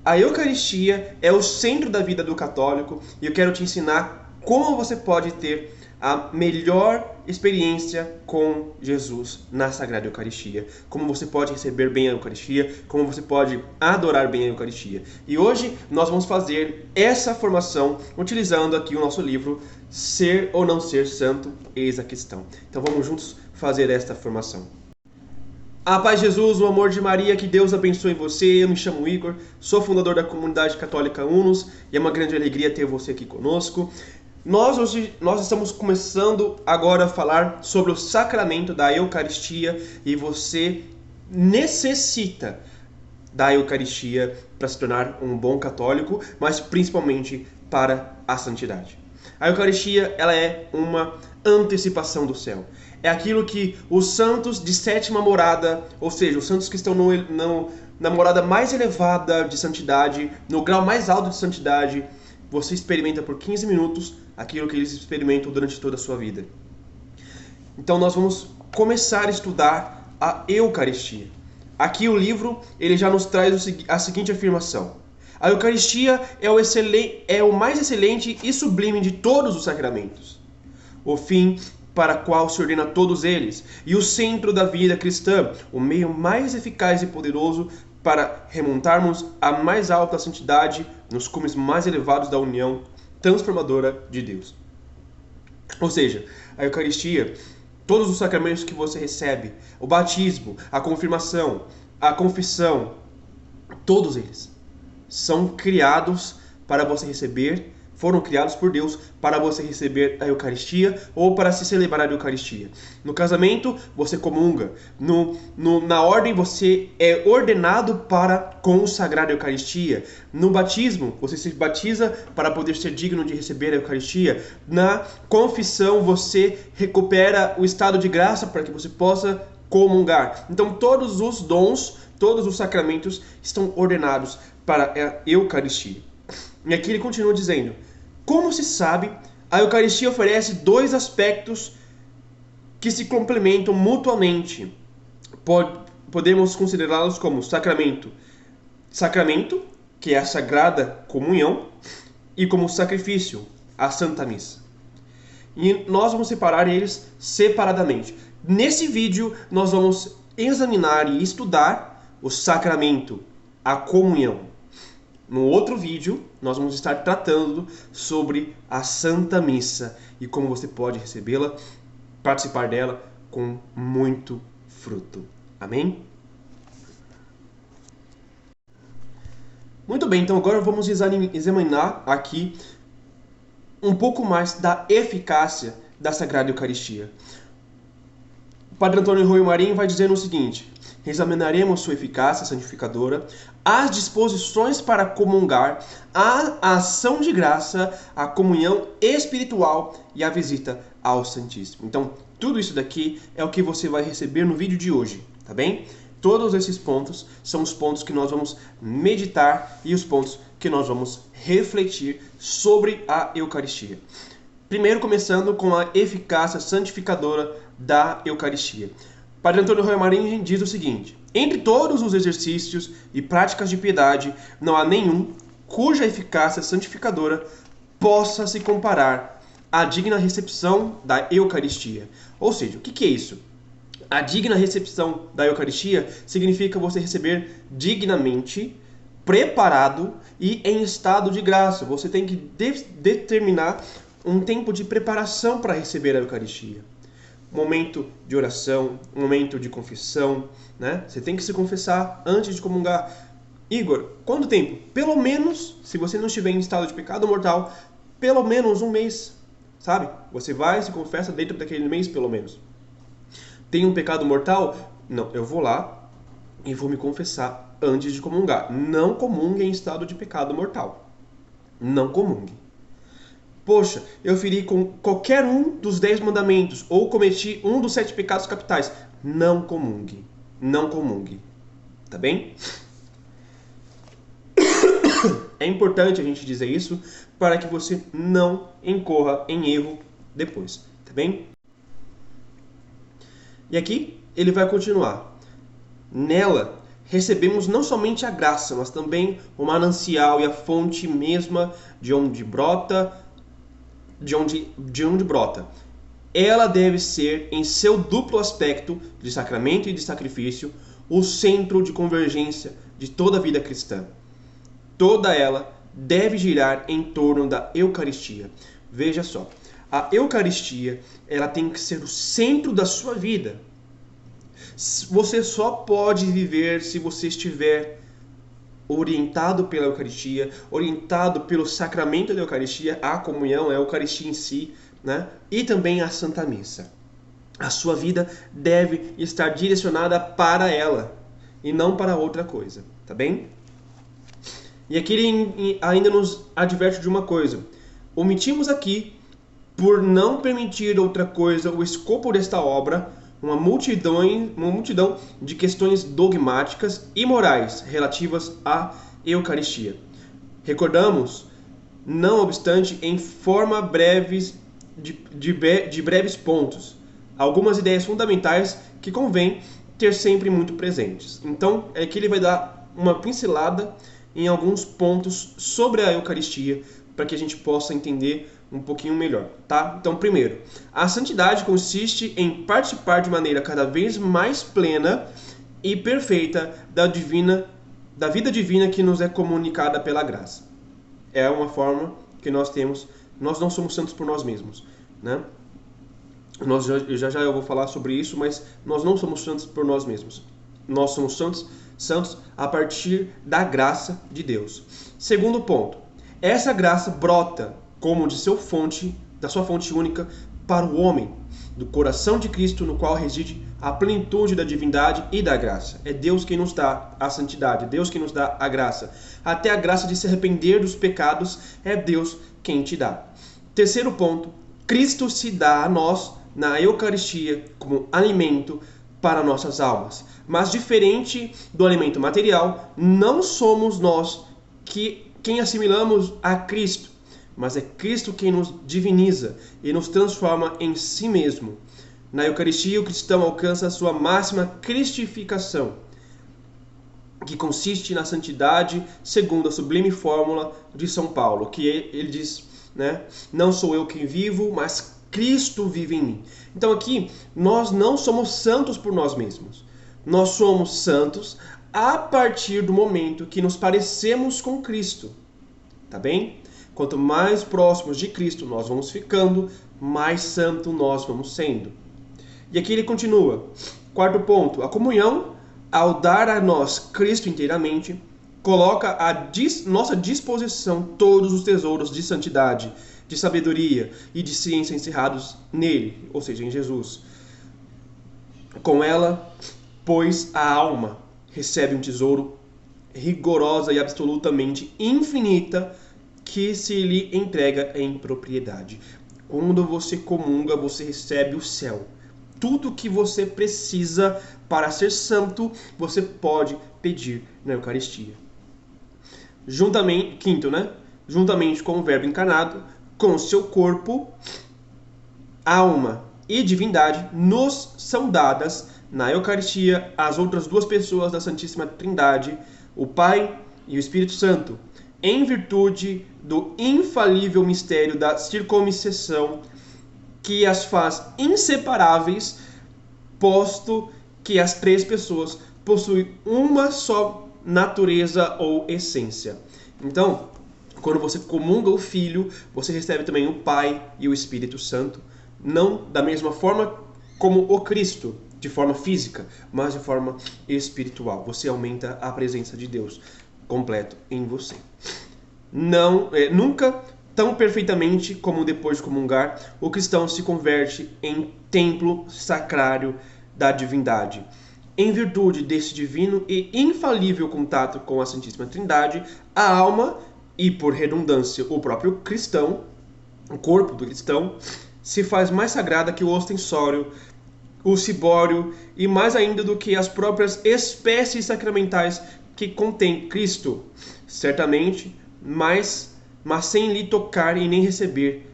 A Eucaristia é o centro da vida do católico e eu quero te ensinar como você pode ter a melhor experiência com Jesus na Sagrada Eucaristia. Como você pode receber bem a Eucaristia, como você pode adorar bem a Eucaristia. E hoje nós vamos fazer essa formação utilizando aqui o nosso livro Ser ou Não Ser Santo, Eis a Questão. Então vamos juntos fazer esta formação. A paz de Jesus, o amor de Maria, que Deus abençoe você. Eu me chamo Igor, sou fundador da comunidade católica Unus e é uma grande alegria ter você aqui conosco. Nós estamos começando agora a falar sobre o sacramento da Eucaristia e você necessita da Eucaristia para se tornar um bom católico, mas principalmente para a santidade. A Eucaristia, ela é uma antecipação do céu. É aquilo que os santos de sétima morada, ou seja, os santos que estão na morada mais elevada de santidade, no grau mais alto de santidade, você experimenta por 15 minutos aquilo que eles experimentam durante toda a sua vida. Então nós vamos começar a estudar a Eucaristia. Aqui o livro ele já nos traz a seguinte afirmação. A Eucaristia é o mais excelente e sublime de todos os sacramentos. O fim para o qual se ordena todos eles, e o centro da vida cristã, o meio mais eficaz e poderoso para remontarmos à mais alta santidade nos cumes mais elevados da união transformadora de Deus. Ou seja, a Eucaristia, todos os sacramentos que você recebe, o batismo, a confirmação, a confissão, todos eles são criados para você receber, foram criados por Deus para você receber a Eucaristia ou para se celebrar a Eucaristia. No casamento, você comunga. Na ordem, você é ordenado para consagrar a Eucaristia. No batismo, você se batiza para poder ser digno de receber a Eucaristia. Na confissão, você recupera o estado de graça para que você possa comungar. Então, todos os dons, todos os sacramentos estão ordenados para a Eucaristia. E aqui ele continua dizendo: como se sabe, a Eucaristia oferece dois aspectos que se complementam mutuamente. Podemos considerá-los como sacramento, que é a Sagrada Comunhão, e como sacrifício, a Santa Missa. E nós vamos separar eles separadamente. Nesse vídeo, nós vamos examinar e estudar o sacramento, a comunhão. No outro vídeo, nós vamos estar tratando sobre a Santa Missa e como você pode recebê-la, participar dela com muito fruto. Amém? Muito bem, então agora vamos examinar aqui um pouco mais da eficácia da Sagrada Eucaristia. O Padre Antônio Rui Marinho vai dizer o seguinte: examinaremos sua eficácia santificadora, as disposições para comungar, a ação de graça, a comunhão espiritual e a visita ao Santíssimo. Então, tudo isso daqui é o que você vai receber no vídeo de hoje, tá bem? Todos esses pontos são os pontos que nós vamos meditar e os pontos que nós vamos refletir sobre a Eucaristia. Primeiro, começando com a eficácia santificadora da Eucaristia. Padre Antônio Rui Marinho diz o seguinte: entre todos os exercícios e práticas de piedade, não há nenhum cuja eficácia santificadora possa se comparar à digna recepção da Eucaristia. Ou seja, o que é isso? A digna recepção da Eucaristia significa você receber dignamente, preparado e em estado de graça. Você tem que determinar um tempo de preparação para receber a Eucaristia. Momento de oração, momento de confissão, né? Você tem que se confessar antes de comungar. Igor, quanto tempo? Pelo menos, se você não estiver em estado de pecado mortal, pelo menos um mês, sabe? Você vai e se confessa dentro daquele mês, pelo menos. Tem um pecado mortal? Não, eu vou lá e vou me confessar antes de comungar. Não comungue em estado de pecado mortal. Não comungue. Poxa, eu feri com qualquer um dos 10 mandamentos ou cometi um dos 7 pecados capitais. Não comungue. Não comungue. Tá bem? É importante a gente dizer isso para que você não incorra em erro depois. Tá bem? E aqui ele vai continuar. Nela recebemos não somente a graça, mas também o manancial e a fonte mesma de onde brota, de onde brota. Ela deve ser, em seu duplo aspecto de sacramento e de sacrifício, o centro de convergência de toda a vida cristã. Toda ela deve girar em torno da Eucaristia. Veja só, a Eucaristia, ela tem que ser o centro da sua vida. Você só pode viver se você estiver orientado pela Eucaristia, orientado pelo sacramento da Eucaristia, a comunhão, a Eucaristia em si, né? E também a Santa Missa. A sua vida deve estar direcionada para ela e não para outra coisa, tá bem? E aqui ele ainda nos adverte de uma coisa. Omitimos aqui, por não permitir outra coisa, o escopo desta obra, uma multidão de questões dogmáticas e morais relativas à Eucaristia. Recordamos, não obstante, em forma de breves pontos, algumas ideias fundamentais que convém ter sempre muito presentes. Então, é que ele vai dar uma pincelada em alguns pontos sobre a Eucaristia, para que a gente possa entender um pouquinho melhor, tá? Então, primeiro, a santidade consiste em participar de maneira cada vez mais plena e perfeita da vida divina que nos é comunicada pela graça. É uma forma que nós temos. Nós não somos santos por nós mesmos, né? Já eu vou falar sobre isso, mas nós não somos santos por nós mesmos. Nós somos santos a partir da graça de Deus. Segundo ponto, essa graça brota como da sua fonte única para o homem, do coração de Cristo, no qual reside a plenitude da divindade e da graça. É Deus quem nos dá a santidade, é Deus quem nos dá a graça. Até a graça de se arrepender dos pecados é Deus quem te dá. Terceiro ponto, Cristo se dá a nós na Eucaristia como alimento para nossas almas. Mas diferente do alimento material, não somos nós quem assimilamos a Cristo, mas é Cristo quem nos diviniza e nos transforma em si mesmo. Na Eucaristia, o cristão alcança a sua máxima cristificação, que consiste na santidade segundo a sublime fórmula de São Paulo, que ele diz, né? Não sou eu quem vivo, mas Cristo vive em mim. Então aqui, nós não somos santos por nós mesmos. Nós somos santos a partir do momento que nos parecemos com Cristo. Tá bem? Quanto mais próximos de Cristo nós vamos ficando, mais santo nós vamos sendo. E aqui ele continua. Quarto ponto, a comunhão, ao dar a nós Cristo inteiramente, coloca à nossa disposição todos os tesouros de santidade, de sabedoria e de ciência encerrados nele, ou seja, em Jesus. Com ela, pois a alma recebe um tesouro rigorosa e absolutamente infinita que se lhe entrega em propriedade. Quando você comunga, você recebe o céu. Tudo que você precisa para ser santo, você pode pedir na Eucaristia. Quinto, né? Juntamente com o Verbo encarnado, com seu corpo, alma e divindade, nos são dadas na Eucaristia as outras duas pessoas da Santíssima Trindade, o Pai e o Espírito Santo, em virtude do infalível mistério da circuncisão que as faz inseparáveis, posto que as três pessoas possuem uma só natureza ou essência. Então, quando você comunga o Filho, você recebe também o Pai e o Espírito Santo, não da mesma forma como o Cristo, de forma física, mas de forma espiritual. Você aumenta a presença de Deus completo em você. Nunca tão perfeitamente como depois de comungar, o cristão se converte em templo sacrário da divindade. Em virtude desse divino e infalível contato com a Santíssima Trindade, a alma, e por redundância o próprio cristão, o corpo do cristão, se faz mais sagrada que o ostensório, o cibório e mais ainda do que as próprias espécies sacramentais que contém Cristo. Certamente, mas sem lhe tocar e nem receber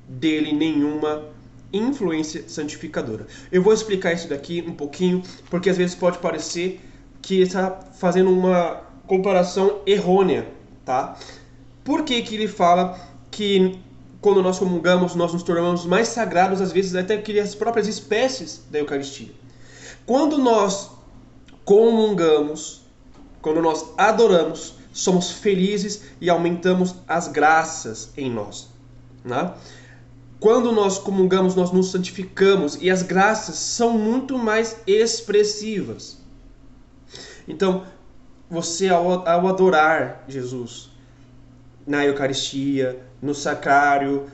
dele nenhuma influência santificadora. Eu vou explicar isso daqui um pouquinho, porque às vezes pode parecer que está fazendo uma comparação errônea, tá? Por que que ele fala que quando nós comungamos, nós nos tornamos mais sagrados, às vezes até que as próprias espécies da Eucaristia? Quando nós comungamos, quando nós adoramos, somos felizes e aumentamos as graças em nós, né? Quando nós comungamos, nós nos santificamos e as graças são muito mais expressivas. Então, você ao adorar Jesus na Eucaristia, no sacrário,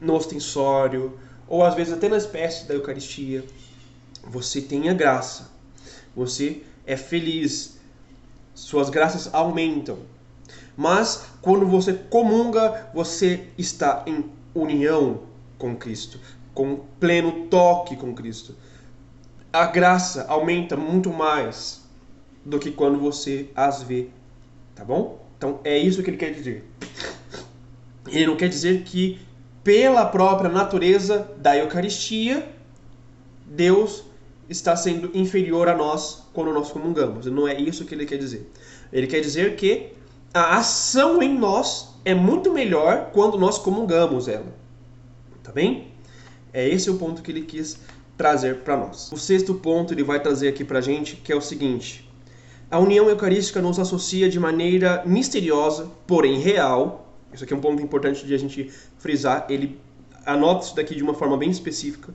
no ostensório, ou às vezes até na espécie da Eucaristia, você tem a graça, você é feliz, suas graças aumentam. Mas quando você comunga, você está em união com Cristo, com pleno toque com Cristo. A graça aumenta muito mais do que quando você as vê, tá bom? Então é isso que ele quer dizer. Ele não quer dizer que pela própria natureza da Eucaristia, Deus está sendo inferior a nós quando nós comungamos. Não é isso que ele quer dizer. Ele quer dizer que a ação em nós é muito melhor quando nós comungamos ela. Tá bem? É esse o ponto que ele quis trazer para nós. O sexto ponto ele vai trazer aqui para a gente, que é o seguinte: a união eucarística nos associa de maneira misteriosa, porém real. Isso aqui é um ponto importante de a gente frisar. Ele anota isso daqui de uma forma bem específica,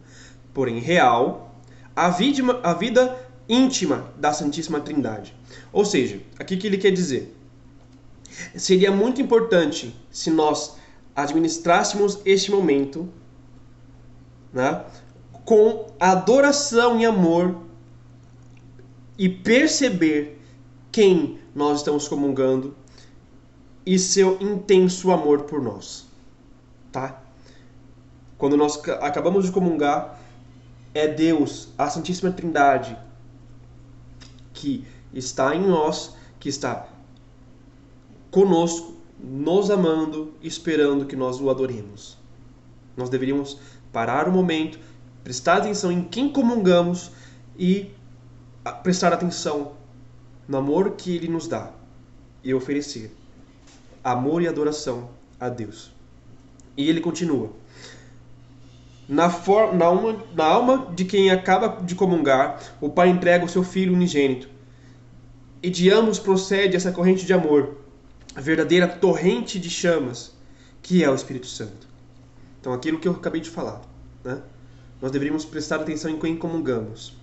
porém real, a vida íntima da Santíssima Trindade. Ou seja, aqui que ele quer dizer: seria muito importante se nós administrássemos este momento, né, com adoração e amor e perceber quem nós estamos comungando e seu intenso amor por nós, tá? Quando nós acabamos de comungar, é Deus, a Santíssima Trindade, que está em nós, que está conosco, nos amando, esperando que nós o adoremos. Nós deveríamos parar o momento, prestar atenção em quem comungamos e prestar atenção no amor que ele nos dá e oferecer amor e adoração a Deus. E ele continua: na alma de quem acaba de comungar, o Pai entrega o seu Filho unigênito, e de ambos procede essa corrente de amor, a verdadeira torrente de chamas, que é o Espírito Santo. Então, aquilo que eu acabei de falar, né? Nós deveríamos prestar atenção em quem comungamos.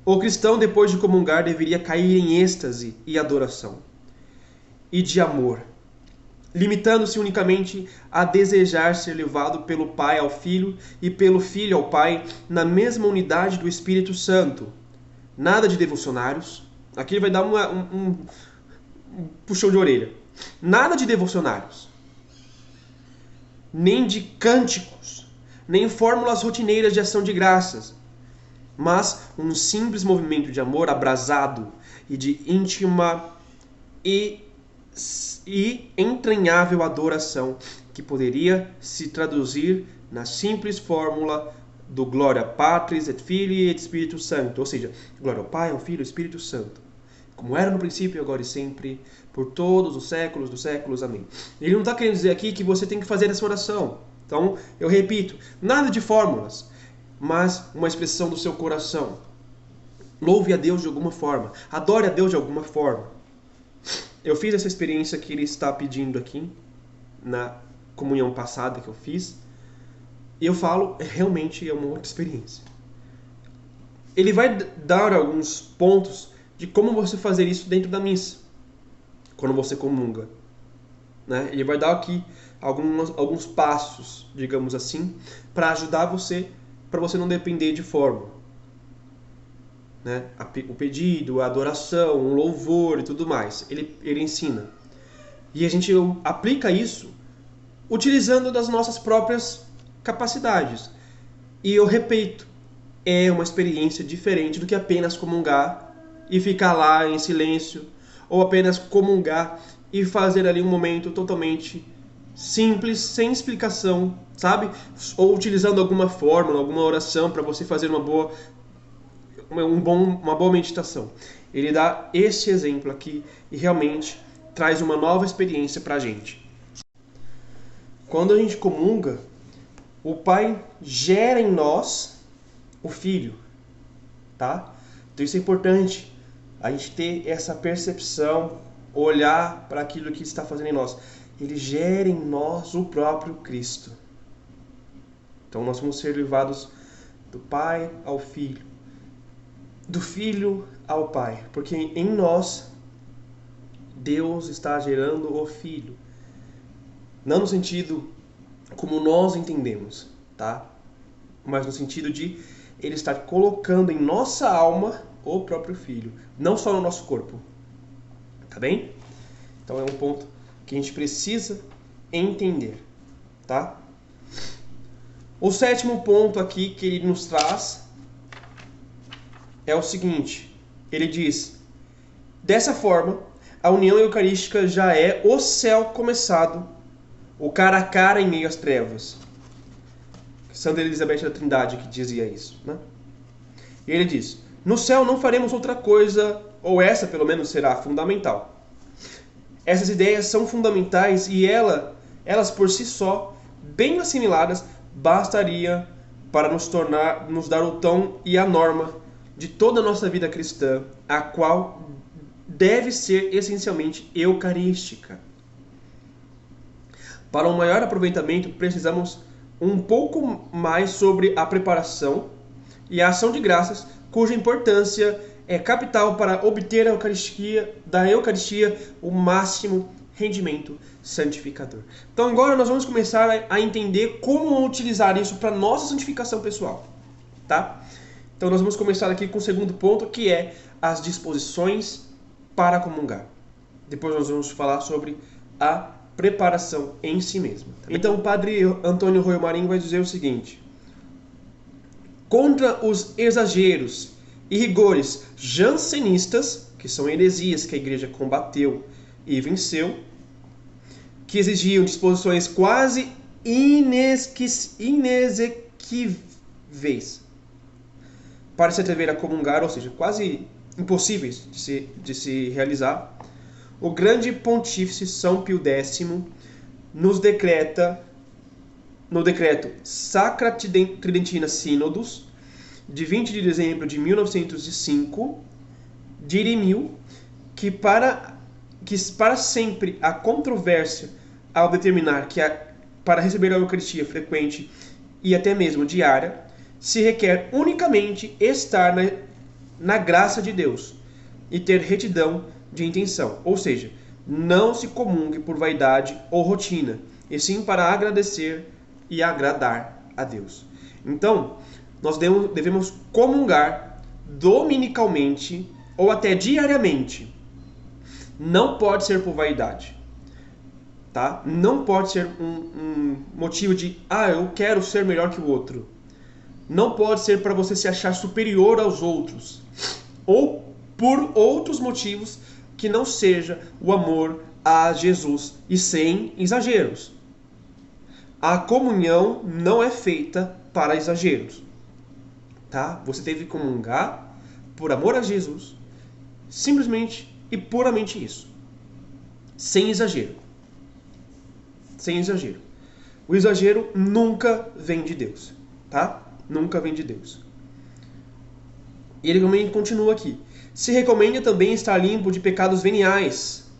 O cristão, depois de comungar, deveria cair em êxtase e adoração e de amor, limitando-se unicamente a desejar ser levado pelo Pai ao Filho e pelo Filho ao Pai na mesma unidade do Espírito Santo. Nada de devocionários. Aqui ele vai dar um puxão de orelha. Nada de devocionários, nem de cânticos, nem fórmulas rotineiras de ação de graças, mas um simples movimento de amor abrasado e de íntima e entranhável adoração, que poderia se traduzir na simples fórmula do Gloria Patris et Filii et Spiritus Sancto, ou seja, glória ao Pai, ao Filho e ao Espírito Santo, como era no princípio, agora e sempre, por todos os séculos dos séculos. Amém. Ele não está querendo dizer aqui que você tem que fazer essa oração. Então, eu repito, nada de fórmulas, mas uma expressão do seu coração. Louve a Deus de alguma forma, adore a Deus de alguma forma. Eu fiz essa experiência que ele está pedindo aqui, na comunhão passada que eu fiz, e eu falo, realmente é uma outra experiência. Ele vai dar alguns pontos de como você fazer isso dentro da missa, quando você comunga, né? Ele vai dar aqui alguns passos, digamos assim, para ajudar você, para você não depender de fórmula, né? O pedido, a adoração, o louvor e tudo mais. Ele ensina. E a gente aplica isso utilizando das nossas próprias capacidades. E eu repito, é uma experiência diferente do que apenas comungar e ficar lá em silêncio, ou apenas comungar e fazer ali um momento totalmente simples, sem explicação, sabe? Ou utilizando alguma fórmula, alguma oração para você fazer uma uma boa meditação. Ele dá este exemplo aqui e realmente traz uma nova experiência para a gente. Quando a gente comunga, o Pai gera em nós o Filho, tá? Então isso é importante, a gente ter essa percepção, olhar para aquilo que está fazendo em nós. Ele gera em nós o próprio Cristo. Então nós vamos ser levados do Pai ao Filho, do Filho ao Pai, porque em nós Deus está gerando o Filho. Não no sentido como nós entendemos, tá? Mas no sentido de Ele estar colocando em nossa alma o próprio Filho, não só no nosso corpo. Tá bem? Então é um ponto que a gente precisa entender, tá? O sétimo ponto aqui que ele nos traz é o seguinte. Ele diz: dessa forma, a união eucarística já é o céu começado, o cara a cara em meio às trevas. Santa Elizabeth da Trindade que dizia isso, né? E ele diz: no céu não faremos outra coisa, ou essa pelo menos será fundamental. Essas ideias são fundamentais e elas por si só, bem assimiladas, bastaria para nos dar o tom e a norma de toda a nossa vida cristã, a qual deve ser essencialmente eucarística. Para um maior aproveitamento, precisamos um pouco mais sobre a preparação e a ação de graças, cuja importância é capital para obter da Eucaristia o máximo rendimento santificador. Então agora nós vamos começar a entender como utilizar isso para nossa santificação pessoal, tá? Então nós vamos começar aqui com o segundo ponto, que é as disposições para comungar. Depois nós vamos falar sobre a preparação em si mesma. Então o padre Antônio Royo Marinho vai dizer o seguinte: contra os exageros e rigores jansenistas, que são heresias que a igreja combateu e venceu, que exigiam disposições quase inexequíveis para se atrever a comungar, ou seja, quase impossíveis de se realizar, o grande pontífice São Pio X nos decreta, no decreto Sacra Tridentina Sínodos, de 20 de dezembro de 1905, dirimiu que para sempre a controvérsia ao determinar que para receber a Eucaristia frequente e até mesmo diária, se requer unicamente estar na graça de Deus e ter retidão de intenção, ou seja, não se comungue por vaidade ou rotina, e sim para agradecer e agradar a Deus. Então, nós devemos comungar dominicalmente ou até diariamente. Não pode ser por vaidade, tá? Não pode ser um motivo de eu quero ser melhor que o outro. Não pode ser para você se achar superior aos outros, ou por outros motivos que não seja o amor a Jesus, e sem exageros. A comunhão não é feita para exageros, tá? Você deve comungar por amor a Jesus, simplesmente e puramente isso, sem exagero. Sem exagero. O exagero nunca vem de Deus, tá? Nunca vem de Deus. E ele também continua aqui: se recomenda também estar limpo de pecados veniais,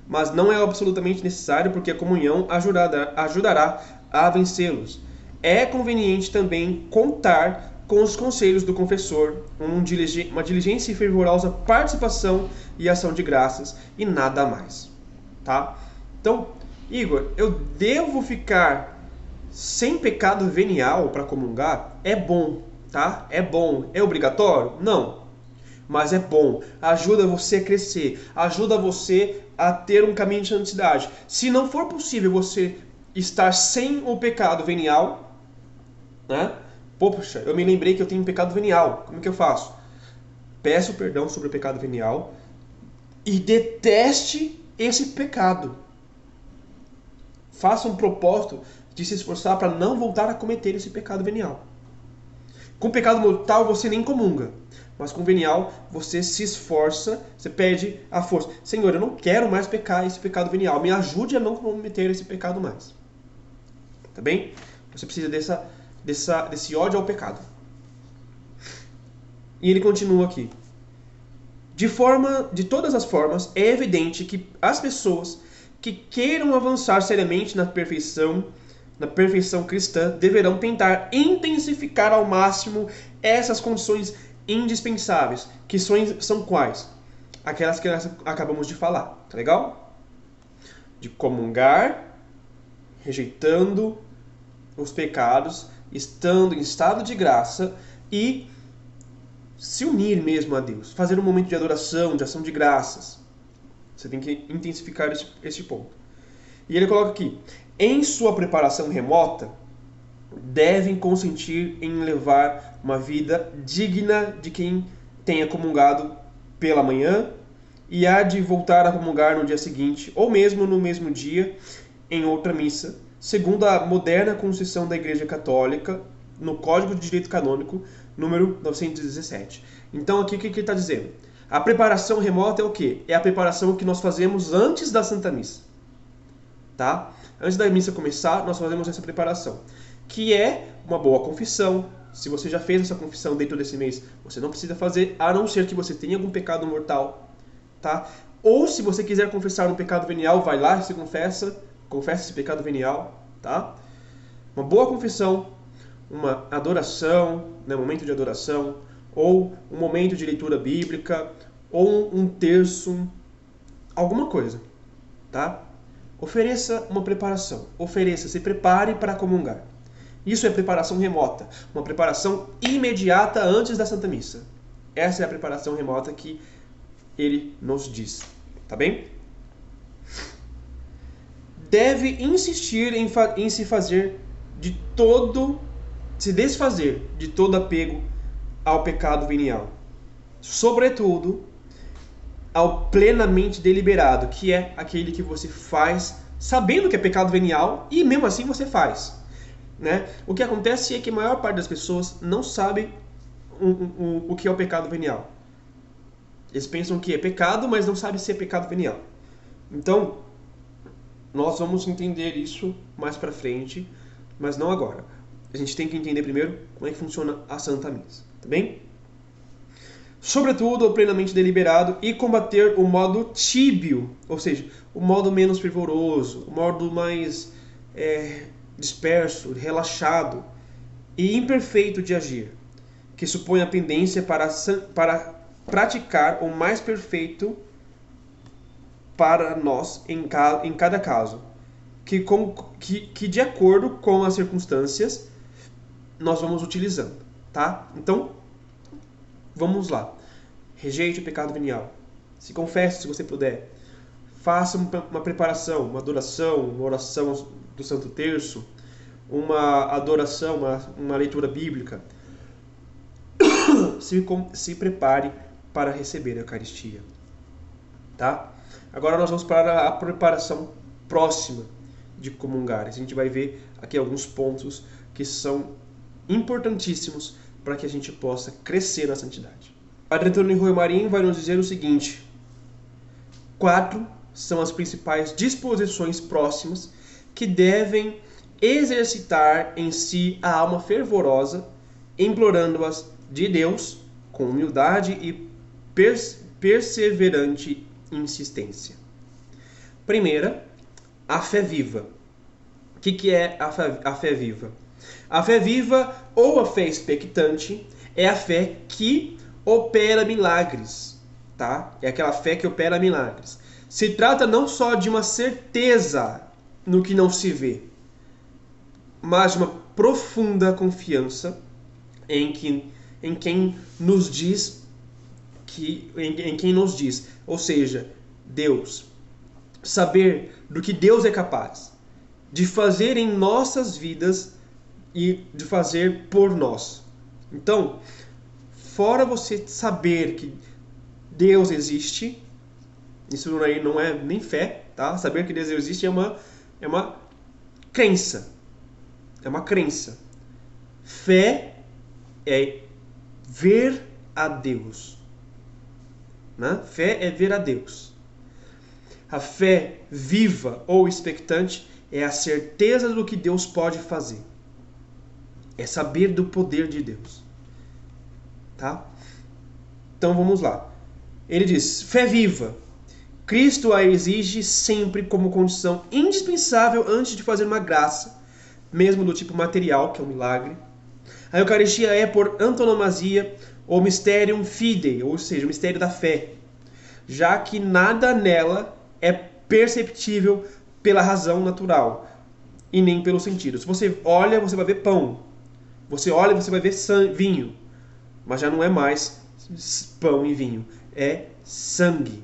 mas não é absolutamente necessário, porque a comunhão ajudará a vencê-los. É conveniente também contar com os conselhos do confessor, uma diligência e fervorosa participação e ação de graças, e nada mais, tá? Então, Igor, eu devo ficar sem pecado venial para comungar? É bom, tá? É bom. É obrigatório? Não. Mas é bom. Ajuda você a crescer. Ajuda você a ter um caminho de santidade. Se não for possível você estar sem o pecado venial, né? Poxa, eu me lembrei que eu tenho um pecado venial. Como que eu faço? Peço perdão sobre o pecado venial e deteste esse pecado. Faça um propósito de se esforçar para não voltar a cometer esse pecado venial. Com pecado mortal você nem comunga, Mas com o venial, você se esforça, você pede a força. Senhor, eu não quero mais pecar esse pecado venial. Me ajude a não cometer esse pecado mais. Tá bem? Você precisa desse ódio ao pecado. E ele continua aqui. De todas as formas, é evidente que as pessoas que queiram avançar seriamente na perfeição cristã, deverão tentar intensificar ao máximo essas condições indispensáveis, que são quais? Aquelas que nós acabamos de falar, tá legal? De comungar, rejeitando os pecados, estando em estado de graça e se unir mesmo a Deus, fazer um momento de adoração, de ação de graças. Você tem que intensificar esse ponto. E ele coloca aqui, em sua preparação remota, devem consentir em levar uma vida digna de quem tenha comungado pela manhã e há de voltar a comungar no dia seguinte, ou mesmo no mesmo dia, em outra missa, segundo a moderna Constituição da Igreja Católica, no Código de Direito Canônico, número 917. Então, aqui o que ele está dizendo? A preparação remota é o quê? É a preparação que nós fazemos antes da Santa Missa. Tá? Antes da missa começar, nós fazemos essa preparação, que é uma boa confissão. Se você já fez essa confissão dentro desse mês, você não precisa fazer, a não ser que você tenha algum pecado mortal, tá? Ou se você quiser confessar um pecado venial, vai lá e se confessa esse pecado venial, tá? Uma boa confissão, uma adoração, né, um momento de adoração, ou um momento de leitura bíblica, ou um terço, alguma coisa, tá? Ofereça uma preparação. Se prepare para comungar. Isso é preparação remota. Uma preparação imediata antes da Santa Missa. Essa é a preparação remota que ele nos diz. Tá bem? Deve insistir em se desfazer de todo apego ao pecado venial. Sobretudo, ao plenamente deliberado, que é aquele que você faz sabendo que é pecado venial e mesmo assim você faz, né? O que acontece é que a maior parte das pessoas não sabe o que é o pecado venial. Eles pensam que é pecado, mas não sabem se é pecado venial. Então, nós vamos entender isso mais pra frente, mas não agora. A gente tem que entender primeiro como é que funciona a Santa Missa, tá bem? Sobretudo ao plenamente deliberado e combater o modo tíbio, ou seja, o modo menos fervoroso, o modo mais disperso, relaxado e imperfeito de agir, que supõe a pendência para praticar o mais perfeito para nós em cada caso, que de acordo com as circunstâncias nós vamos utilizando, tá? Então, vamos lá. Rejeite o pecado venial. Se confesse se você puder. Faça uma preparação, uma adoração, uma oração do Santo Terço, uma adoração, uma leitura bíblica. Se prepare para receber a Eucaristia. Tá? Agora nós vamos para a preparação próxima de comungar. A gente vai ver aqui alguns pontos que são importantíssimos para que a gente possa crescer na santidade. Padre Antônio Rui Marinho vai nos dizer o seguinte: 4 são as principais disposições próximas que devem exercitar em si a alma fervorosa, implorando-as de Deus com humildade e perseverante insistência. Primeira, a fé viva. O que é a fé viva? A fé viva ou a fé expectante é a fé que opera milagres, tá? É aquela fé que opera milagres. Se trata não só de uma certeza no que não se vê, mas de uma profunda confiança em quem nos diz, ou seja, Deus. Saber do que Deus é capaz de fazer em nossas vidas e de fazer por nós. Então, fora você saber que Deus existe, isso aí não é nem fé, tá? Saber que Deus existe é uma crença. É uma crença. Fé é ver a Deus. Né? Fé é ver a Deus. A fé viva ou expectante é a certeza do que Deus pode fazer. É saber do poder de Deus. Tá? Então vamos lá. Ele diz, fé viva. Cristo a exige sempre como condição indispensável antes de fazer uma graça, mesmo do tipo material, que é um milagre. A Eucaristia é, por antonomasia, o mysterium fidei, ou seja, o mistério da fé, já que nada nela é perceptível pela razão natural e nem pelo sentido. Se você olha, você vai ver pão. Você olha, você vai ver vinho. Mas já não é mais pão e vinho. É sangue.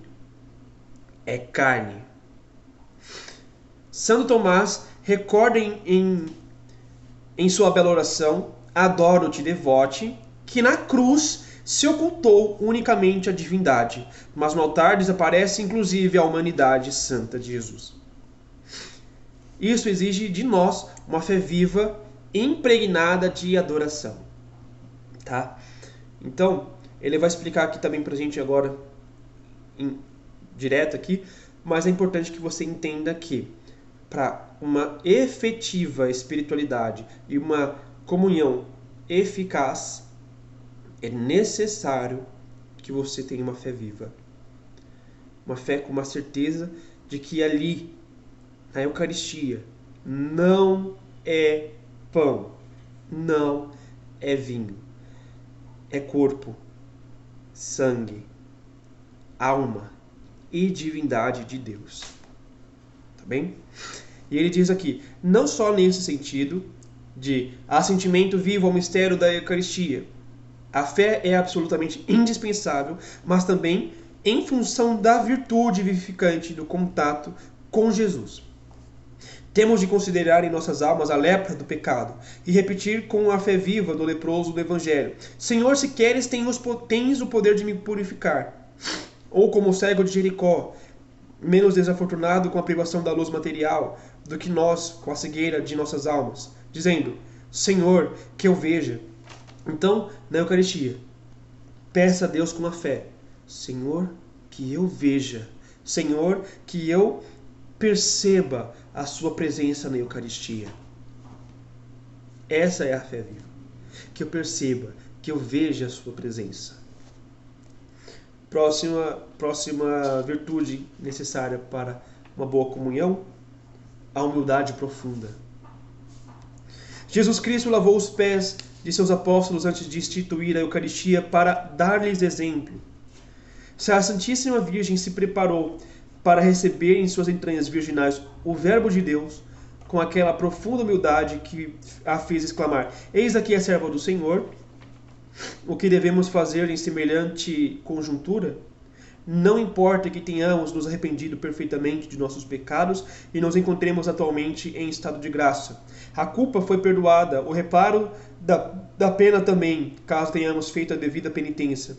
É carne. Santo Tomás recorda em sua bela oração, Adoro-te, devote, que na cruz se ocultou unicamente a divindade, mas no altar desaparece inclusive a humanidade santa de Jesus. Isso exige de nós uma fé viva, impregnada de adoração. Tá? Então, ele vai explicar aqui também pra gente agora, direto aqui, mas é importante que você entenda que para uma efetiva espiritualidade e uma comunhão eficaz, é necessário que você tenha uma fé viva. Uma fé com uma certeza de que ali, na Eucaristia, não é pão, não é vinho. É corpo, sangue, alma e divindade de Deus. Tá bem? E ele diz aqui, não só nesse sentido de assentimento vivo ao mistério da Eucaristia. A fé é absolutamente indispensável, mas também em função da virtude vivificante do contato com Jesus. Temos de considerar em nossas almas a lepra do pecado e repetir com a fé viva do leproso do Evangelho: Senhor, se queres, tens o poder de me purificar. Ou como o cego de Jericó, menos desafortunado com a privação da luz material do que nós com a cegueira de nossas almas, dizendo: Senhor, que eu veja. Então, na Eucaristia, peça a Deus com a fé: Senhor, que eu veja. Senhor, que eu perceba a sua presença na Eucaristia. Essa é a fé viva. Que eu perceba, que eu veja a sua presença. Próxima virtude necessária para uma boa comunhão, a humildade profunda. Jesus Cristo lavou os pés de seus apóstolos antes de instituir a Eucaristia para dar-lhes exemplo. Se a Santíssima Virgem se preparou para receber em suas entranhas virginais o Verbo de Deus, com aquela profunda humildade que a fez exclamar: Eis aqui a serva do Senhor, o que devemos fazer em semelhante conjuntura? Não importa que tenhamos nos arrependido perfeitamente de nossos pecados e nos encontremos atualmente em estado de graça. A culpa foi perdoada, o reparo da pena também, caso tenhamos feito a devida penitência.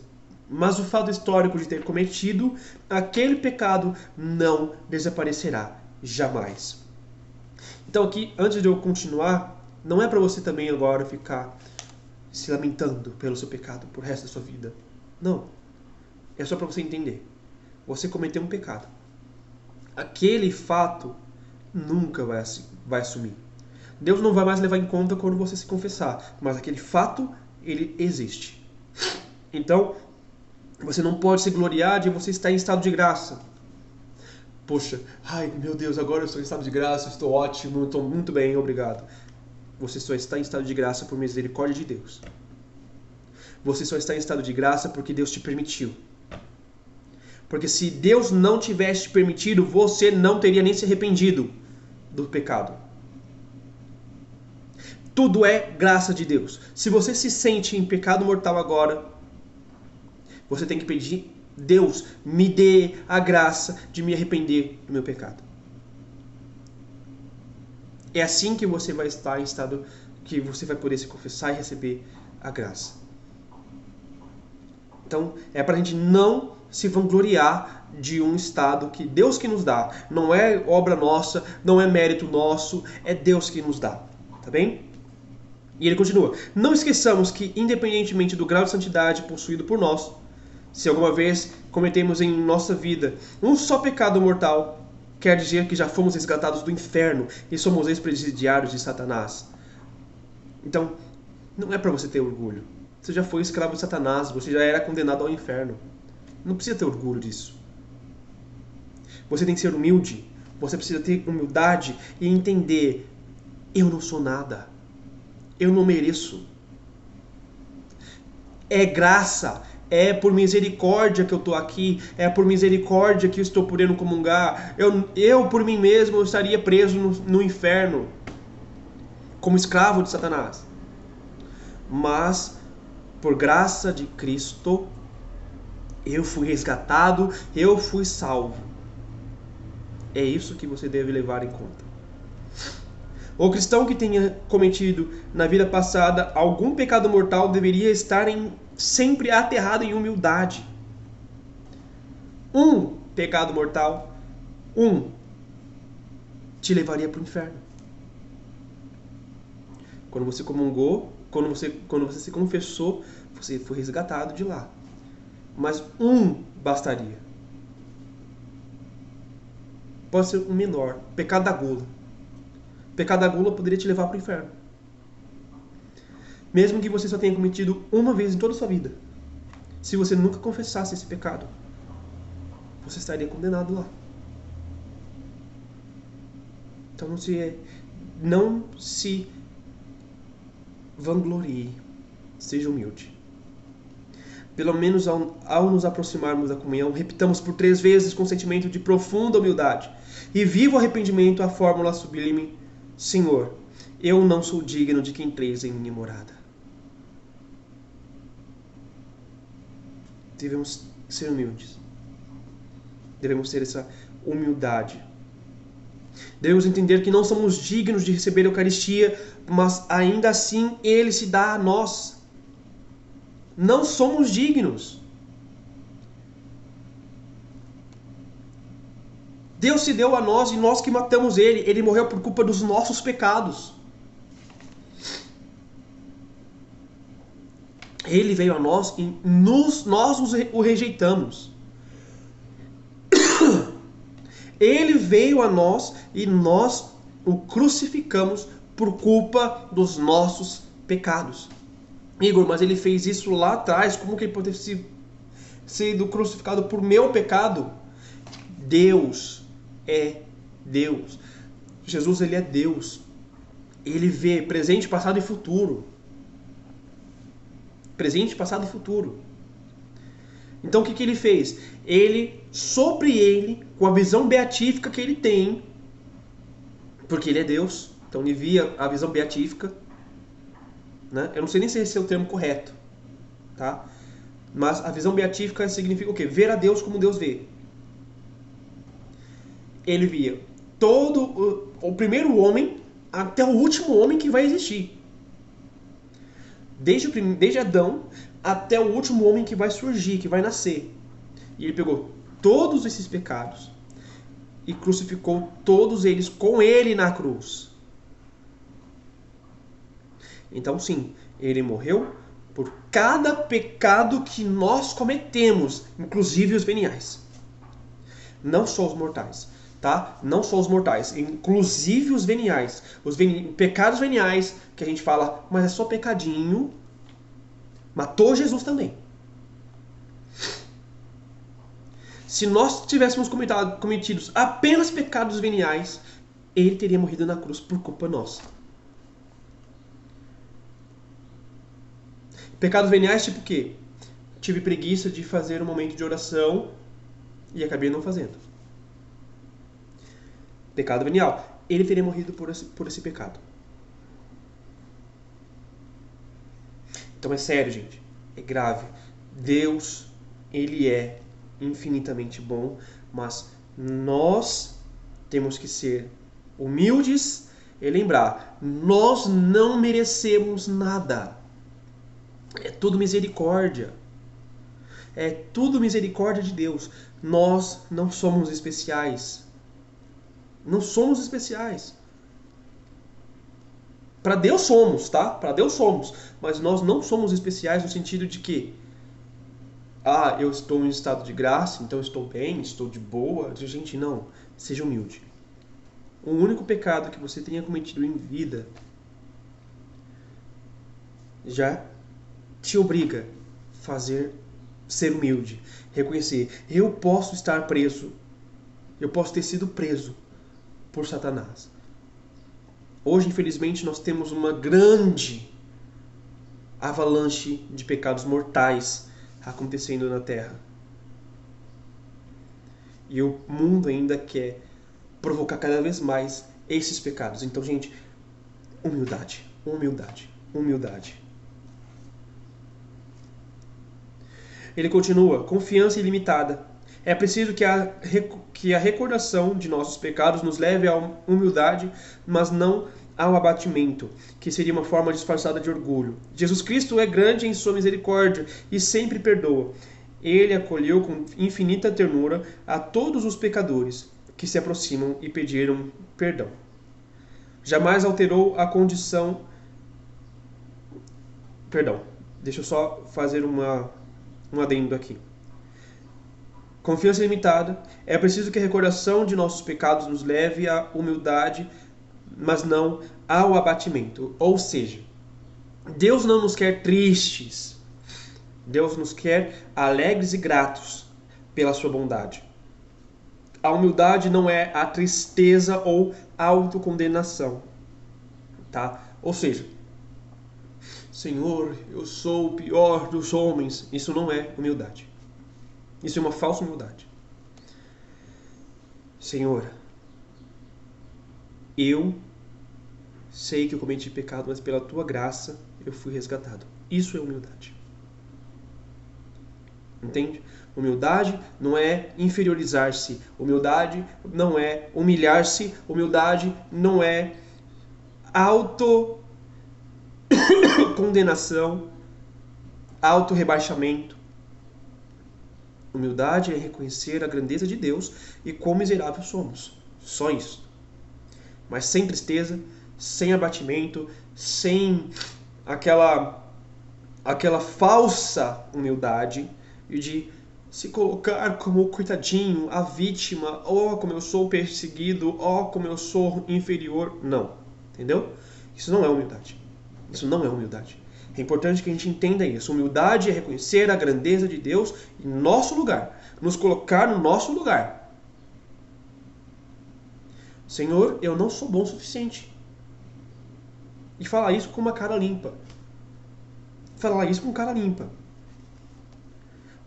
Mas o fato histórico de ter cometido aquele pecado não desaparecerá jamais. Então aqui, antes de eu continuar, não é para você também agora ficar se lamentando pelo seu pecado por resto da sua vida. Não. É só para você entender. Você cometeu um pecado. Aquele fato nunca vai sumir. Deus não vai mais levar em conta quando você se confessar. Mas aquele fato, ele existe. Então, você não pode se gloriar de você estar em estado de graça. Poxa, ai meu Deus, agora eu estou em estado de graça, estou ótimo, estou muito bem, obrigado. Você só está em estado de graça por misericórdia de Deus. Você só está em estado de graça porque Deus te permitiu. Porque se Deus não tivesse te permitido, você não teria nem se arrependido do pecado. Tudo é graça de Deus. Se você se sente em pecado mortal agora, você tem que pedir: Deus, me dê a graça de me arrepender do meu pecado. É assim que você vai estar em estado que você vai poder se confessar e receber a graça. Então, é para a gente não se vangloriar de um estado que Deus que nos dá. Não é obra nossa, não é mérito nosso, é Deus que nos dá. Tá bem? E ele continua: não esqueçamos que, independentemente do grau de santidade possuído por nós, se alguma vez cometemos em nossa vida um só pecado mortal, quer dizer que já fomos resgatados do inferno e somos ex-presidiários de Satanás. Então, não é para você ter orgulho. Você já foi escravo de Satanás, você já era condenado ao inferno. Não precisa ter orgulho disso. Você tem que ser humilde. Você precisa ter humildade e entender: eu não sou nada. Eu não mereço. É graça. É por misericórdia que eu estou aqui. É por misericórdia que eu estou podendo comungar. Eu por mim mesmo, eu estaria preso no inferno, como escravo de Satanás. Mas, por graça de Cristo, eu fui resgatado, eu fui salvo. É isso que você deve levar em conta. O cristão que tenha cometido na vida passada algum pecado mortal deveria estar sempre aterrado em humildade. Um pecado mortal, te levaria para o inferno. Quando você comungou, quando você se confessou, você foi resgatado de lá. Mas bastaria. Pode ser um menor, pecado da gula. Pecado da gula poderia te levar para o inferno. Mesmo que você só tenha cometido uma vez em toda a sua vida. Se você nunca confessasse esse pecado, você estaria condenado lá. Então não se vanglorie. Seja humilde. Pelo menos ao nos aproximarmos da comunhão, repitamos por 3 vezes com sentimento de profunda humildade e vivo arrependimento a fórmula sublime: Senhor, eu não sou digno de que entreis em minha morada. Devemos ser humildes. Devemos ter essa humildade. Devemos entender que não somos dignos de receber a Eucaristia, mas ainda assim Ele se dá a nós. Não somos dignos. Deus se deu a nós e nós que matamos Ele. Ele morreu por culpa dos nossos pecados. Ele veio a nós e nós o rejeitamos. Ele veio a nós e nós o crucificamos por culpa dos nossos pecados. Igor, mas ele fez isso lá atrás. Como que ele pode ter sido crucificado por meu pecado? Deus é Deus. Jesus, ele é Deus. Ele vê presente, passado e futuro. Presente, passado e futuro. Então o que ele fez? Sobre ele, com a visão beatífica que ele tem, porque ele é Deus, então ele via a visão beatífica, né? Eu não sei nem se esse é o termo correto, tá? Mas a visão beatífica significa o quê? Ver a Deus como Deus vê. Ele via todo o primeiro homem até o último homem que vai existir. Desde Adão até o último homem que vai surgir, que vai nascer. E ele pegou todos esses pecados e crucificou todos eles com ele na cruz. Então sim, ele morreu por cada pecado que nós cometemos, inclusive os veniais. Não só os mortais, tá? Não só os mortais, inclusive os veniais. Pecados veniais, que a gente fala, mas é só pecadinho, matou Jesus também. Se nós tivéssemos cometido apenas pecados veniais, ele teria morrido na cruz por culpa nossa. Pecados veniais tipo o quê? Tive preguiça de fazer um momento de oração e acabei não fazendo. Pecado venial. Ele teria morrido por esse pecado. Então é sério, gente. É grave. Deus, ele é infinitamente bom, mas nós temos que ser humildes e lembrar, nós não merecemos nada. É tudo misericórdia. É tudo misericórdia de Deus. Nós não somos especiais. Não somos especiais. Para Deus somos, tá? Para Deus somos. Mas nós não somos especiais no sentido de que eu estou em estado de graça, então estou bem, estou de boa. Gente, não. Seja humilde. O único pecado que você tenha cometido em vida já te obriga a ser humilde. Reconhecer, eu posso estar preso. Eu posso ter sido preso por Satanás. Hoje, infelizmente, nós temos uma grande avalanche de pecados mortais acontecendo na Terra. E o mundo ainda quer provocar cada vez mais esses pecados. Então, gente, humildade, humildade, humildade. Ele continua, confiança ilimitada. É preciso que a recordação de nossos pecados nos leve à humildade, mas não ao abatimento, que seria uma forma disfarçada de orgulho. Jesus Cristo é grande em sua misericórdia e sempre perdoa. Ele acolheu com infinita ternura a todos os pecadores que se aproximam e pediram perdão. Jamais alterou a condição... Perdão, deixa eu só fazer um adendo aqui. Confiança limitada. É preciso que a recordação de nossos pecados nos leve à humildade, mas não ao abatimento. Ou seja, Deus não nos quer tristes. Deus nos quer alegres e gratos pela sua bondade. A humildade não é a tristeza ou autocondenação, tá? Ou seja, Senhor, eu sou o pior dos homens. Isso não é humildade. Isso é uma falsa humildade. Senhor, eu sei que eu cometi pecado, mas pela tua graça eu fui resgatado. Isso é humildade. Entende? Humildade não é inferiorizar-se. Humildade não é humilhar-se. Humildade não é autocondenação, autorrebaixamento. Humildade é reconhecer a grandeza de Deus e quão miserável somos. Só isso. Mas sem tristeza, sem abatimento, sem aquela falsa humildade e de se colocar como o coitadinho, a vítima, como eu sou perseguido, como eu sou inferior. Não. Entendeu? Isso não é humildade. Isso não é humildade. É importante que a gente entenda isso. Humildade é reconhecer a grandeza de Deus em nosso lugar. Nos colocar no nosso lugar. Senhor, eu não sou bom o suficiente. E falar isso com uma cara limpa. Falar isso com cara limpa.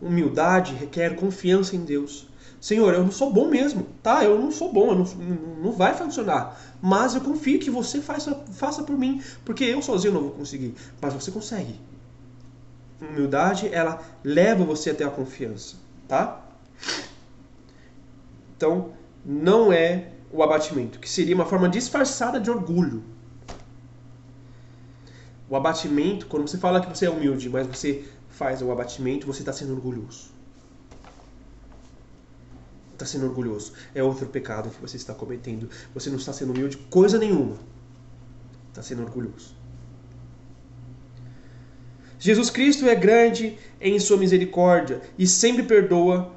Humildade requer confiança em Deus. Senhor, eu não sou bom mesmo, tá? Eu não sou bom, não vai funcionar. Mas eu confio que você faça por mim, porque eu sozinho não vou conseguir. Mas você consegue. Humildade, ela leva você até a confiança, tá? Então, não é o abatimento, que seria uma forma disfarçada de orgulho. O abatimento, quando você fala que você é humilde, mas você faz o abatimento, você está sendo orgulhoso. Está sendo orgulhoso. É outro pecado que você está cometendo. Você não está sendo humilde coisa nenhuma. Está sendo orgulhoso. Jesus Cristo é grande em sua misericórdia e sempre perdoa.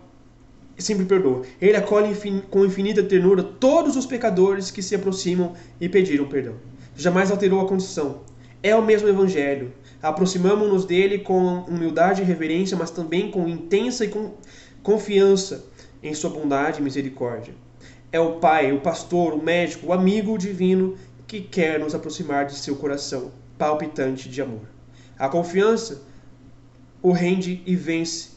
Ele acolhe com infinita ternura todos os pecadores que se aproximam e pediram perdão. Jamais alterou a condição. É o mesmo Evangelho. Aproximamo-nos dele com humildade e reverência, mas também com intensa e confiança em sua bondade e misericórdia. É o Pai, o pastor, o médico, o amigo divino que quer nos aproximar de seu coração palpitante de amor. A confiança o rende e vence,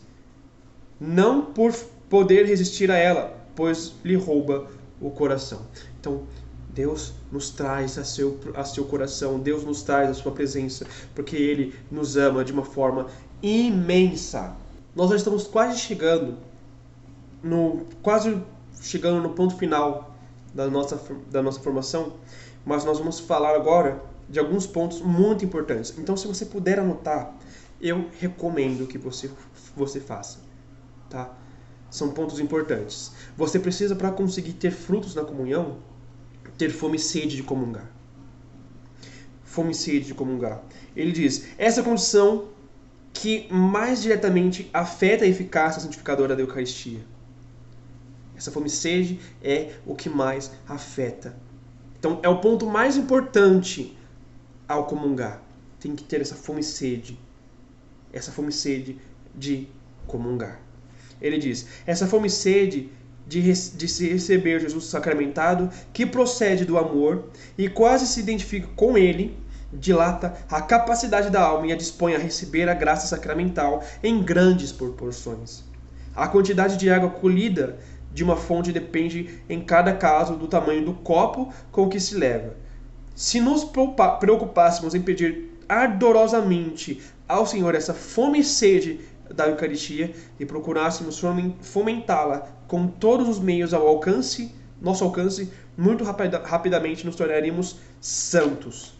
não por poder resistir a ela, pois lhe rouba o coração. Então, Deus nos traz a seu coração, Deus nos traz a sua presença, porque Ele nos ama de uma forma imensa. Nós já estamos quase chegando no ponto final da nossa formação, mas nós vamos falar agora de alguns pontos muito importantes. Então, se você puder anotar, eu recomendo que você faça, tá? São pontos importantes. Você precisa, para conseguir ter frutos na comunhão, ter fome e sede de comungar. fome e sede de comungar. Ele diz, essa condição que mais diretamente afeta a eficácia santificadora da Eucaristia. Essa fome e sede é o que mais afeta. Então, é o ponto mais importante ao comungar. Tem que ter essa fome e sede. Essa fome e sede de comungar. Ele diz, essa fome e sede de se receber Jesus sacramentado, que procede do amor e quase se identifica com ele, dilata a capacidade da alma e a dispõe a receber a graça sacramental em grandes proporções. A quantidade de água colhida de uma fonte depende, em cada caso, do tamanho do copo com que se leva. Se nos preocupássemos em pedir ardorosamente ao Senhor essa fome e sede da Eucaristia e procurássemos fomentá-la com todos os meios ao nosso alcance, muito rapidamente nos tornaríamos santos.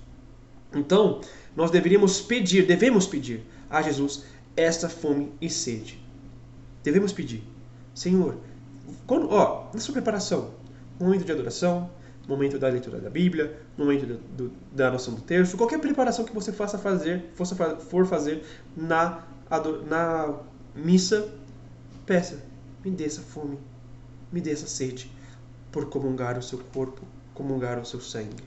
Então, nós devemos pedir a Jesus esta fome e sede. Devemos pedir, Senhor, na sua preparação, momento de adoração, momento da leitura da Bíblia, momento da oração do terço, qualquer preparação que você for fazer na missa, peça, me dê essa fome, me dê essa sede por comungar o seu corpo, comungar o seu sangue.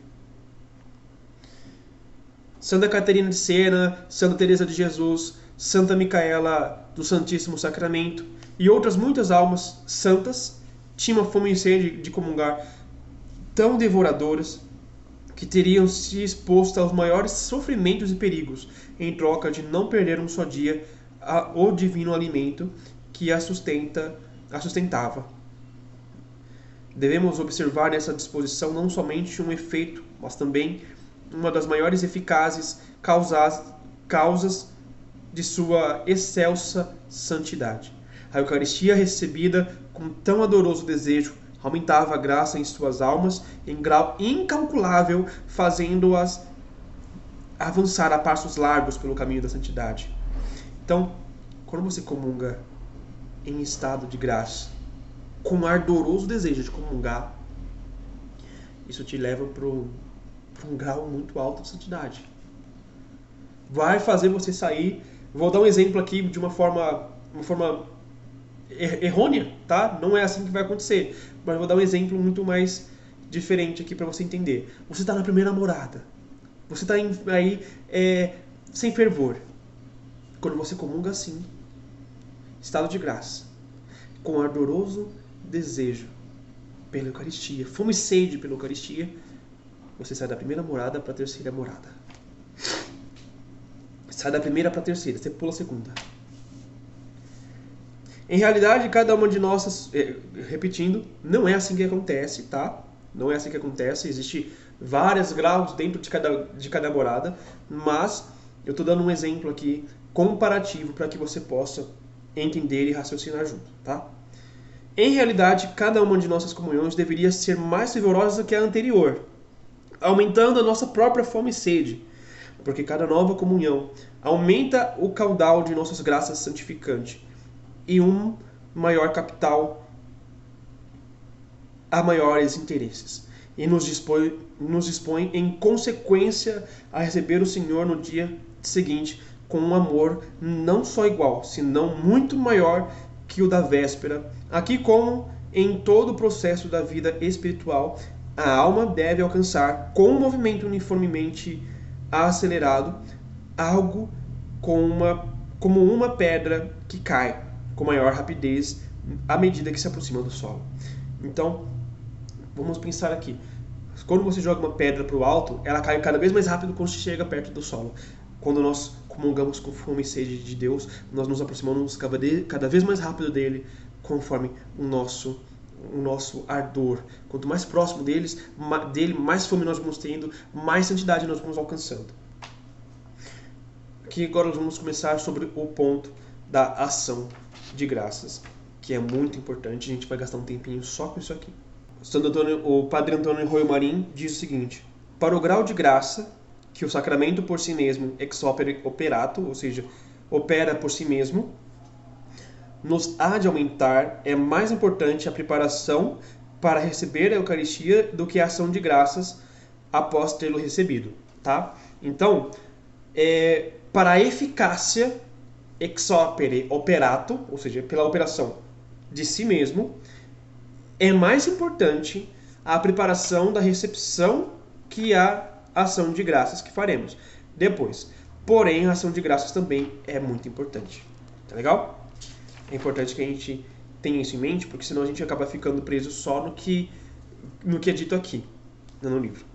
Santa Catarina de Siena, Santa Teresa de Jesus, Santa Micaela do Santíssimo Sacramento e outras muitas almas santas tinham fome e sede de comungar tão devoradoras que teriam se exposto aos maiores sofrimentos e perigos em troca de não perder um só dia o divino alimento que a sustentava. Devemos observar nessa disposição não somente um efeito, mas também uma das maiores eficazes causas de sua excelsa santidade. A Eucaristia recebida com tão adoroso desejo aumentava a graça em suas almas em grau incalculável, fazendo-as avançar a passos largos pelo caminho da santidade. Então, quando você comunga em estado de graça, com ardoroso desejo de comungar, isso te leva para um grau muito alto de santidade. Vai fazer você sair. Vou dar um exemplo aqui de uma forma errônea, tá? Não é assim que vai acontecer. Mas vou dar um exemplo muito mais diferente aqui para você entender. Você está na primeira namorada. Você está aí sem fervor. Quando você comunga assim, estado de graça, com ardoroso desejo pela Eucaristia, fome e sede pela Eucaristia, você sai da primeira morada para a terceira morada. Sai da primeira para a terceira, você pula a segunda. Em realidade, cada uma de nós, repetindo, não é assim que acontece, tá? Não é assim que acontece, existe vários graus dentro de cada morada, mas eu estou dando um exemplo aqui comparativo para que você possa entender e raciocinar junto, tá? Em realidade, cada uma de nossas comunhões deveria ser mais fervorosa que a anterior, aumentando a nossa própria fome e sede, porque cada nova comunhão aumenta o caudal de nossas graças santificantes e um maior capital a maiores interesses, e nos dispõe em consequência a receber o Senhor no dia seguinte com um amor não só igual, senão muito maior que o da véspera. Aqui, como em todo o processo da vida espiritual, a alma deve alcançar, com um movimento uniformemente acelerado, algo como uma pedra que cai com maior rapidez à medida que se aproxima do solo. Então, vamos pensar aqui. Quando você joga uma pedra para o alto, ela cai cada vez mais rápido quando chega perto do solo. Quando nós comungamos com fome e sede de Deus, nós nos aproximamos cada vez mais rápido dele, conforme o nosso ardor. Quanto mais próximo dele, mais fome nós vamos tendo, mais santidade nós vamos alcançando. Aqui agora nós vamos começar sobre o ponto da ação de graças, que é muito importante. A gente vai gastar um tempinho só com isso aqui. O Padre Antônio Roio Marim diz o seguinte: para o grau de graça que o sacramento por si mesmo ex opere operato, ou seja, opera por si mesmo, nos há de aumentar, é mais importante a preparação para receber a Eucaristia do que a ação de graças após tê-lo recebido, tá? Então, para a eficácia ex opere operato, ou seja, pela operação de si mesmo, é mais importante a preparação da recepção que a ação de graças que faremos depois. Porém, a ação de graças também é muito importante. Tá legal? É importante que a gente tenha isso em mente, porque senão a gente acaba ficando preso só no que é dito aqui, no livro.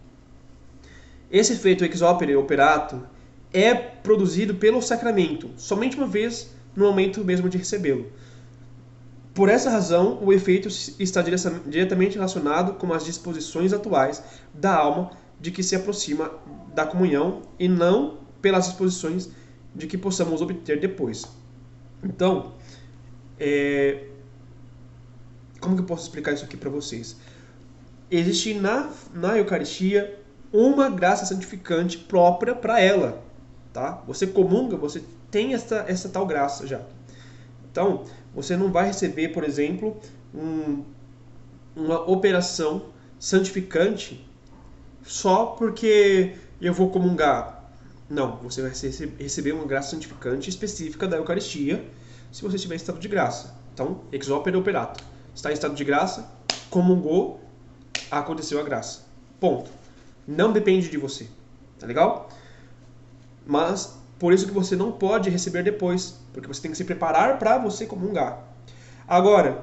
Esse efeito ex opere operato é produzido pelo sacramento, somente uma vez no momento mesmo de recebê-lo. Por essa razão, o efeito está diretamente relacionado com as disposições atuais da alma de que se aproxima da comunhão e não pelas disposições de que possamos obter depois. Então, como que eu posso explicar isso aqui para vocês? Existe na Eucaristia uma graça santificante própria para ela. Tá? Você comunga, você tem essa tal graça já. Então, você não vai receber, por exemplo, uma operação santificante só porque eu vou comungar. Não, você vai receber uma graça santificante específica da Eucaristia se você estiver em estado de graça. Então, ex opere operato. Está em estado de graça, comungou, aconteceu a graça. Ponto. Não depende de você. Tá legal? Mas, por isso que você não pode receber depois, porque você tem que se preparar para você comungar. Agora,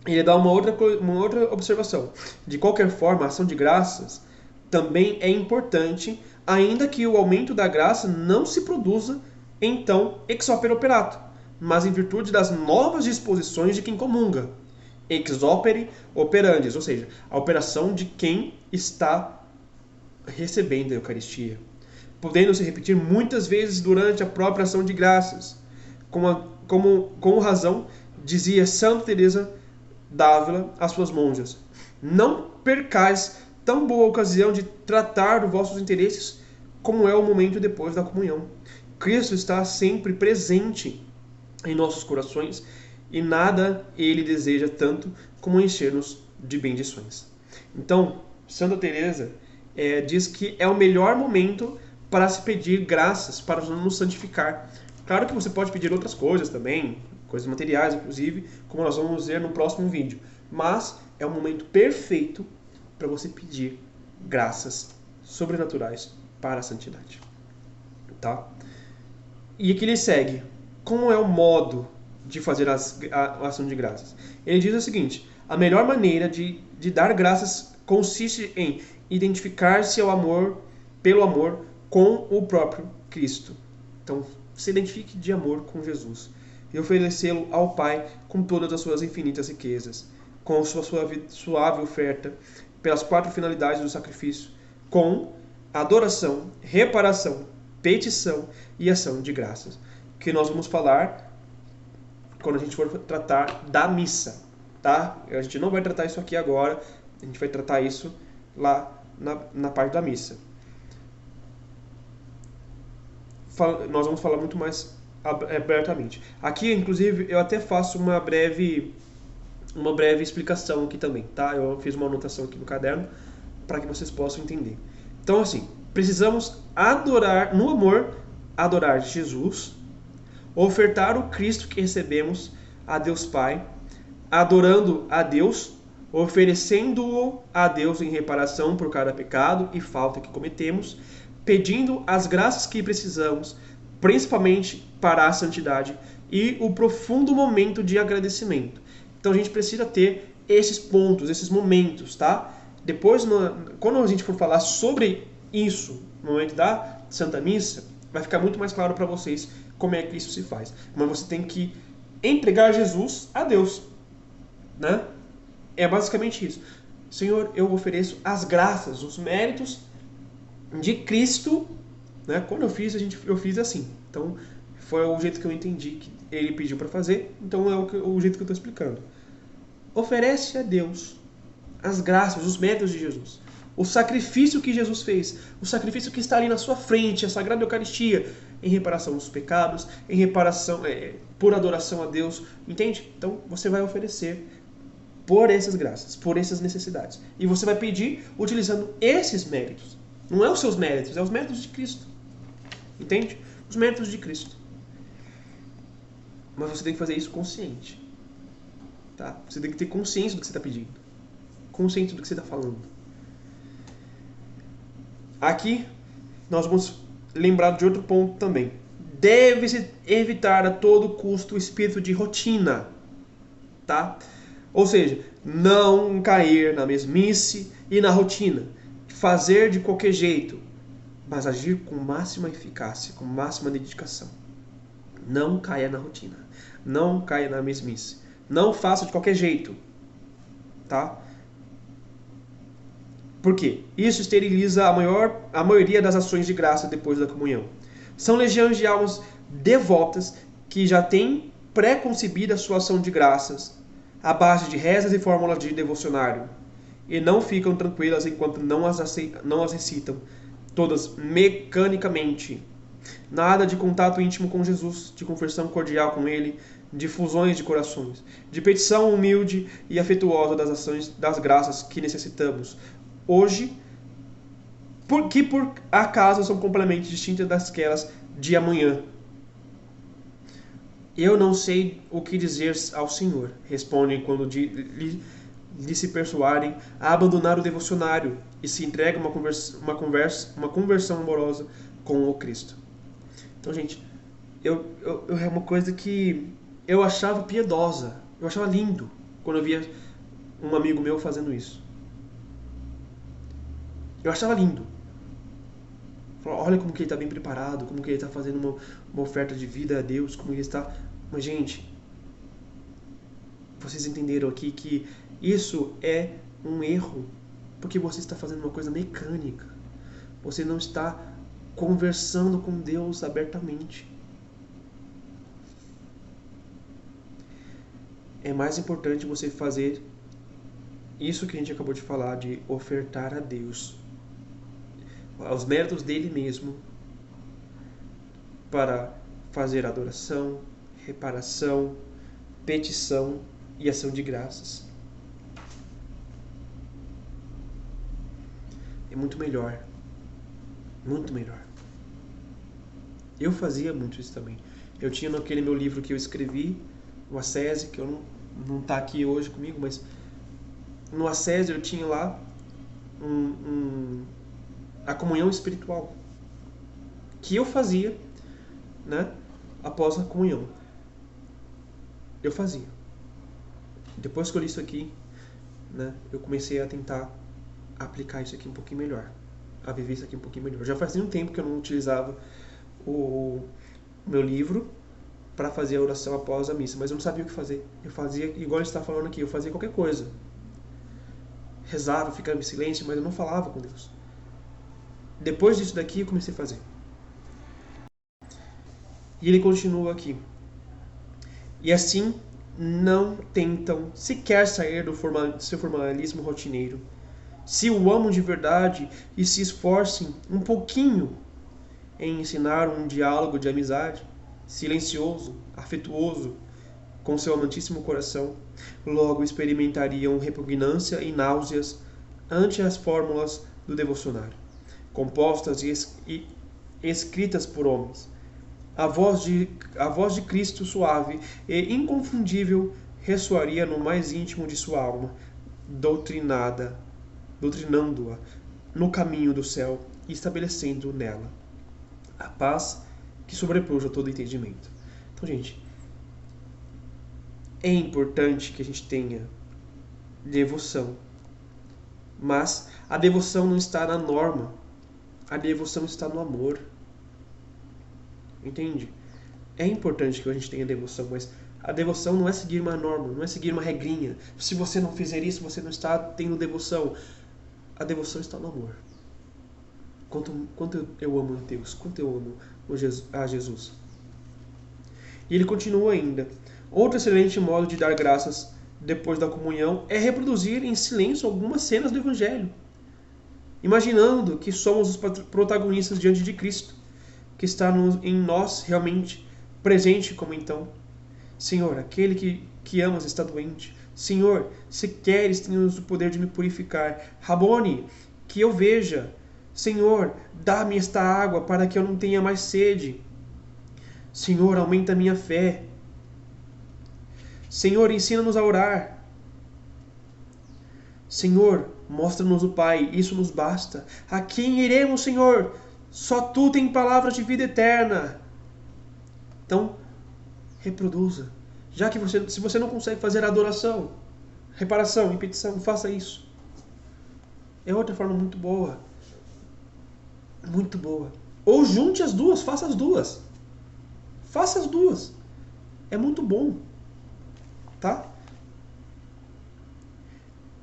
ele dá uma outra observação. De qualquer forma, a ação de graças também é importante, ainda que o aumento da graça não se produza, então, ex opere operato, mas em virtude das novas disposições de quem comunga. Ex opere operandis, ou seja, a operação de quem está recebendo a Eucaristia, podendo se repetir muitas vezes durante a própria ação de graças. Com razão, dizia Santa Teresa d'Ávila às suas monjas: não percais tão boa ocasião de tratar dos vossos interesses como é o momento depois da comunhão. Cristo está sempre presente em nossos corações e nada ele deseja tanto como encher-nos de bendições. Então, Santa Teresa diz que é o melhor momento para se pedir graças, para nos santificar. Claro que você pode pedir outras coisas também, coisas materiais, inclusive, como nós vamos ver no próximo vídeo. Mas é o momento perfeito para você pedir graças sobrenaturais para a santidade. Tá? E aqui ele segue. Como é o modo de fazer a ação de graças? Ele diz o seguinte: a melhor maneira de dar graças consiste em identificar-se pelo amor com o próprio Cristo. Então, se identifique de amor com Jesus e oferecê-lo ao Pai com todas as suas infinitas riquezas, com sua suave oferta, pelas 4 finalidades do sacrifício, com adoração, reparação, petição e ação de graças, que nós vamos falar quando a gente for tratar da missa, tá? A gente não vai tratar isso aqui agora, a gente vai tratar isso lá na parte da missa. Nós vamos falar muito mais abertamente. Aqui, inclusive, eu até faço uma breve explicação aqui também, tá? Eu fiz uma anotação aqui no caderno para que vocês possam entender. Então, assim, precisamos adorar, no amor, adorar Jesus, ofertar o Cristo que recebemos a Deus Pai, adorando a Deus, oferecendo-o a Deus em reparação por cada pecado e falta que cometemos, pedindo as graças que precisamos, principalmente para a santidade e o profundo momento de agradecimento. Então a gente precisa ter esses pontos, esses momentos, tá? Depois, quando a gente for falar sobre isso, no momento da Santa Missa, vai ficar muito mais claro para vocês como é que isso se faz. Mas você tem que entregar Jesus a Deus, né? É basicamente isso. Senhor, eu ofereço as graças, os méritos de Cristo, né? Quando eu fiz assim. Então, foi o jeito que eu entendi que ele pediu para fazer, então é o jeito que eu estou explicando. Oferece a Deus as graças, os méritos de Jesus. O sacrifício que Jesus fez, o sacrifício que está ali na sua frente, a Sagrada Eucaristia, em reparação dos pecados, em reparação, por adoração a Deus, entende? Então, você vai oferecer por essas graças, por essas necessidades. E você vai pedir utilizando esses méritos. Não é os seus méritos, é os méritos de Cristo. Entende? Os méritos de Cristo. Mas você tem que fazer isso consciente. Tá? Você tem que ter consciência do que você está pedindo. Consciente do que você está falando. Aqui, nós vamos lembrar de outro ponto também. Deve-se evitar a todo custo o espírito de rotina. Tá? Ou seja, não cair na mesmice e na rotina. Fazer de qualquer jeito, mas agir com máxima eficácia, com máxima dedicação. Não caia na rotina. Não caia na mesmice. Não faça de qualquer jeito. Tá? Por quê? Isso esteriliza a maioria das ações de graça depois da comunhão. São legiões de almas devotas que já têm pré-concebida a sua ação de graças à base de rezas e fórmulas de devocionário e não ficam tranquilas enquanto não as recitam todas mecanicamente. Nada de contato íntimo com Jesus, de conversão cordial com Ele, de fusões de corações, de petição humilde e afetuosa das ações das graças que necessitamos hoje, que por acaso são completamente distintas daquelas de amanhã. Eu não sei o que dizer ao Senhor, respondem quando lhe se persuarem a abandonar o devocionário e se entregam uma conversão amorosa com o Cristo. Então, gente, é uma coisa que eu achava piedosa, eu achava lindo quando eu via um amigo meu fazendo isso. Eu achava lindo. Olha como que ele está bem preparado, como que ele está fazendo uma oferta de vida a Deus, como ele está... Mas, gente, vocês entenderam aqui que isso é um erro, porque você está fazendo uma coisa mecânica. Você não está conversando com Deus abertamente. É mais importante você fazer isso que a gente acabou de falar, de ofertar a Deus os méritos dele mesmo para fazer adoração, reparação, petição e ação de graças. É muito melhor. Muito melhor. Eu fazia muito isso também. Eu tinha naquele meu livro que eu escrevi, o Ascese, que não está aqui hoje comigo, mas no Ascese eu tinha lá a comunhão espiritual que eu fazia, né, após a comunhão. Eu fazia. Depois que eu li isso aqui, né, eu comecei a tentar aplicar isso aqui um pouquinho melhor, a viver isso aqui um pouquinho melhor. Já fazia um tempo que eu não utilizava o meu livro para fazer a oração após a missa, mas eu não sabia o que fazer. Eu fazia, igual a gente está falando aqui, eu fazia qualquer coisa. Rezava, ficava em silêncio, mas eu não falava com Deus. Depois disso daqui, eu comecei a fazer. E ele continua aqui. E assim, não tentam sequer sair do seu formalismo rotineiro. Se o amam de verdade e se esforcem um pouquinho em ensinar um diálogo de amizade, silencioso, afetuoso, com seu amantíssimo coração, logo experimentariam repugnância e náuseas ante as fórmulas do devocionário, compostas e escritas por homens. A voz de Cristo suave e inconfundível ressoaria no mais íntimo de sua alma, doutrinando-a no caminho do céu e estabelecendo nela a paz que sobrepuja todo entendimento. Então, gente, é importante que a gente tenha devoção, mas a devoção não está na norma, a devoção está no amor. Entende? É importante que a gente tenha devoção, mas a devoção não é seguir uma norma, não é seguir uma regrinha. Se você não fizer isso, você não está tendo devoção. A devoção está no amor. Quanto eu amo a Deus, quanto eu amo a Jesus. E ele continua ainda. Outro excelente modo de dar graças depois da comunhão é reproduzir em silêncio algumas cenas do Evangelho, imaginando que somos os protagonistas diante de Cristo, que está em nós realmente presente como então. Senhor, aquele que amas está doente. Senhor, se queres, tens o poder de me purificar. Rabone, que eu veja. Senhor, dá-me esta água para que eu não tenha mais sede. Senhor, aumenta a minha fé. Senhor, ensina-nos a orar. Senhor, mostra-nos o Pai, isso nos basta. A quem iremos, Senhor? Só Tu tens palavras de vida eterna. Então, reproduza. Já que se você não consegue fazer adoração, reparação e petição, faça isso. É outra forma muito boa. Muito boa. Ou junte as duas, faça as duas. Faça as duas. É muito bom. Tá?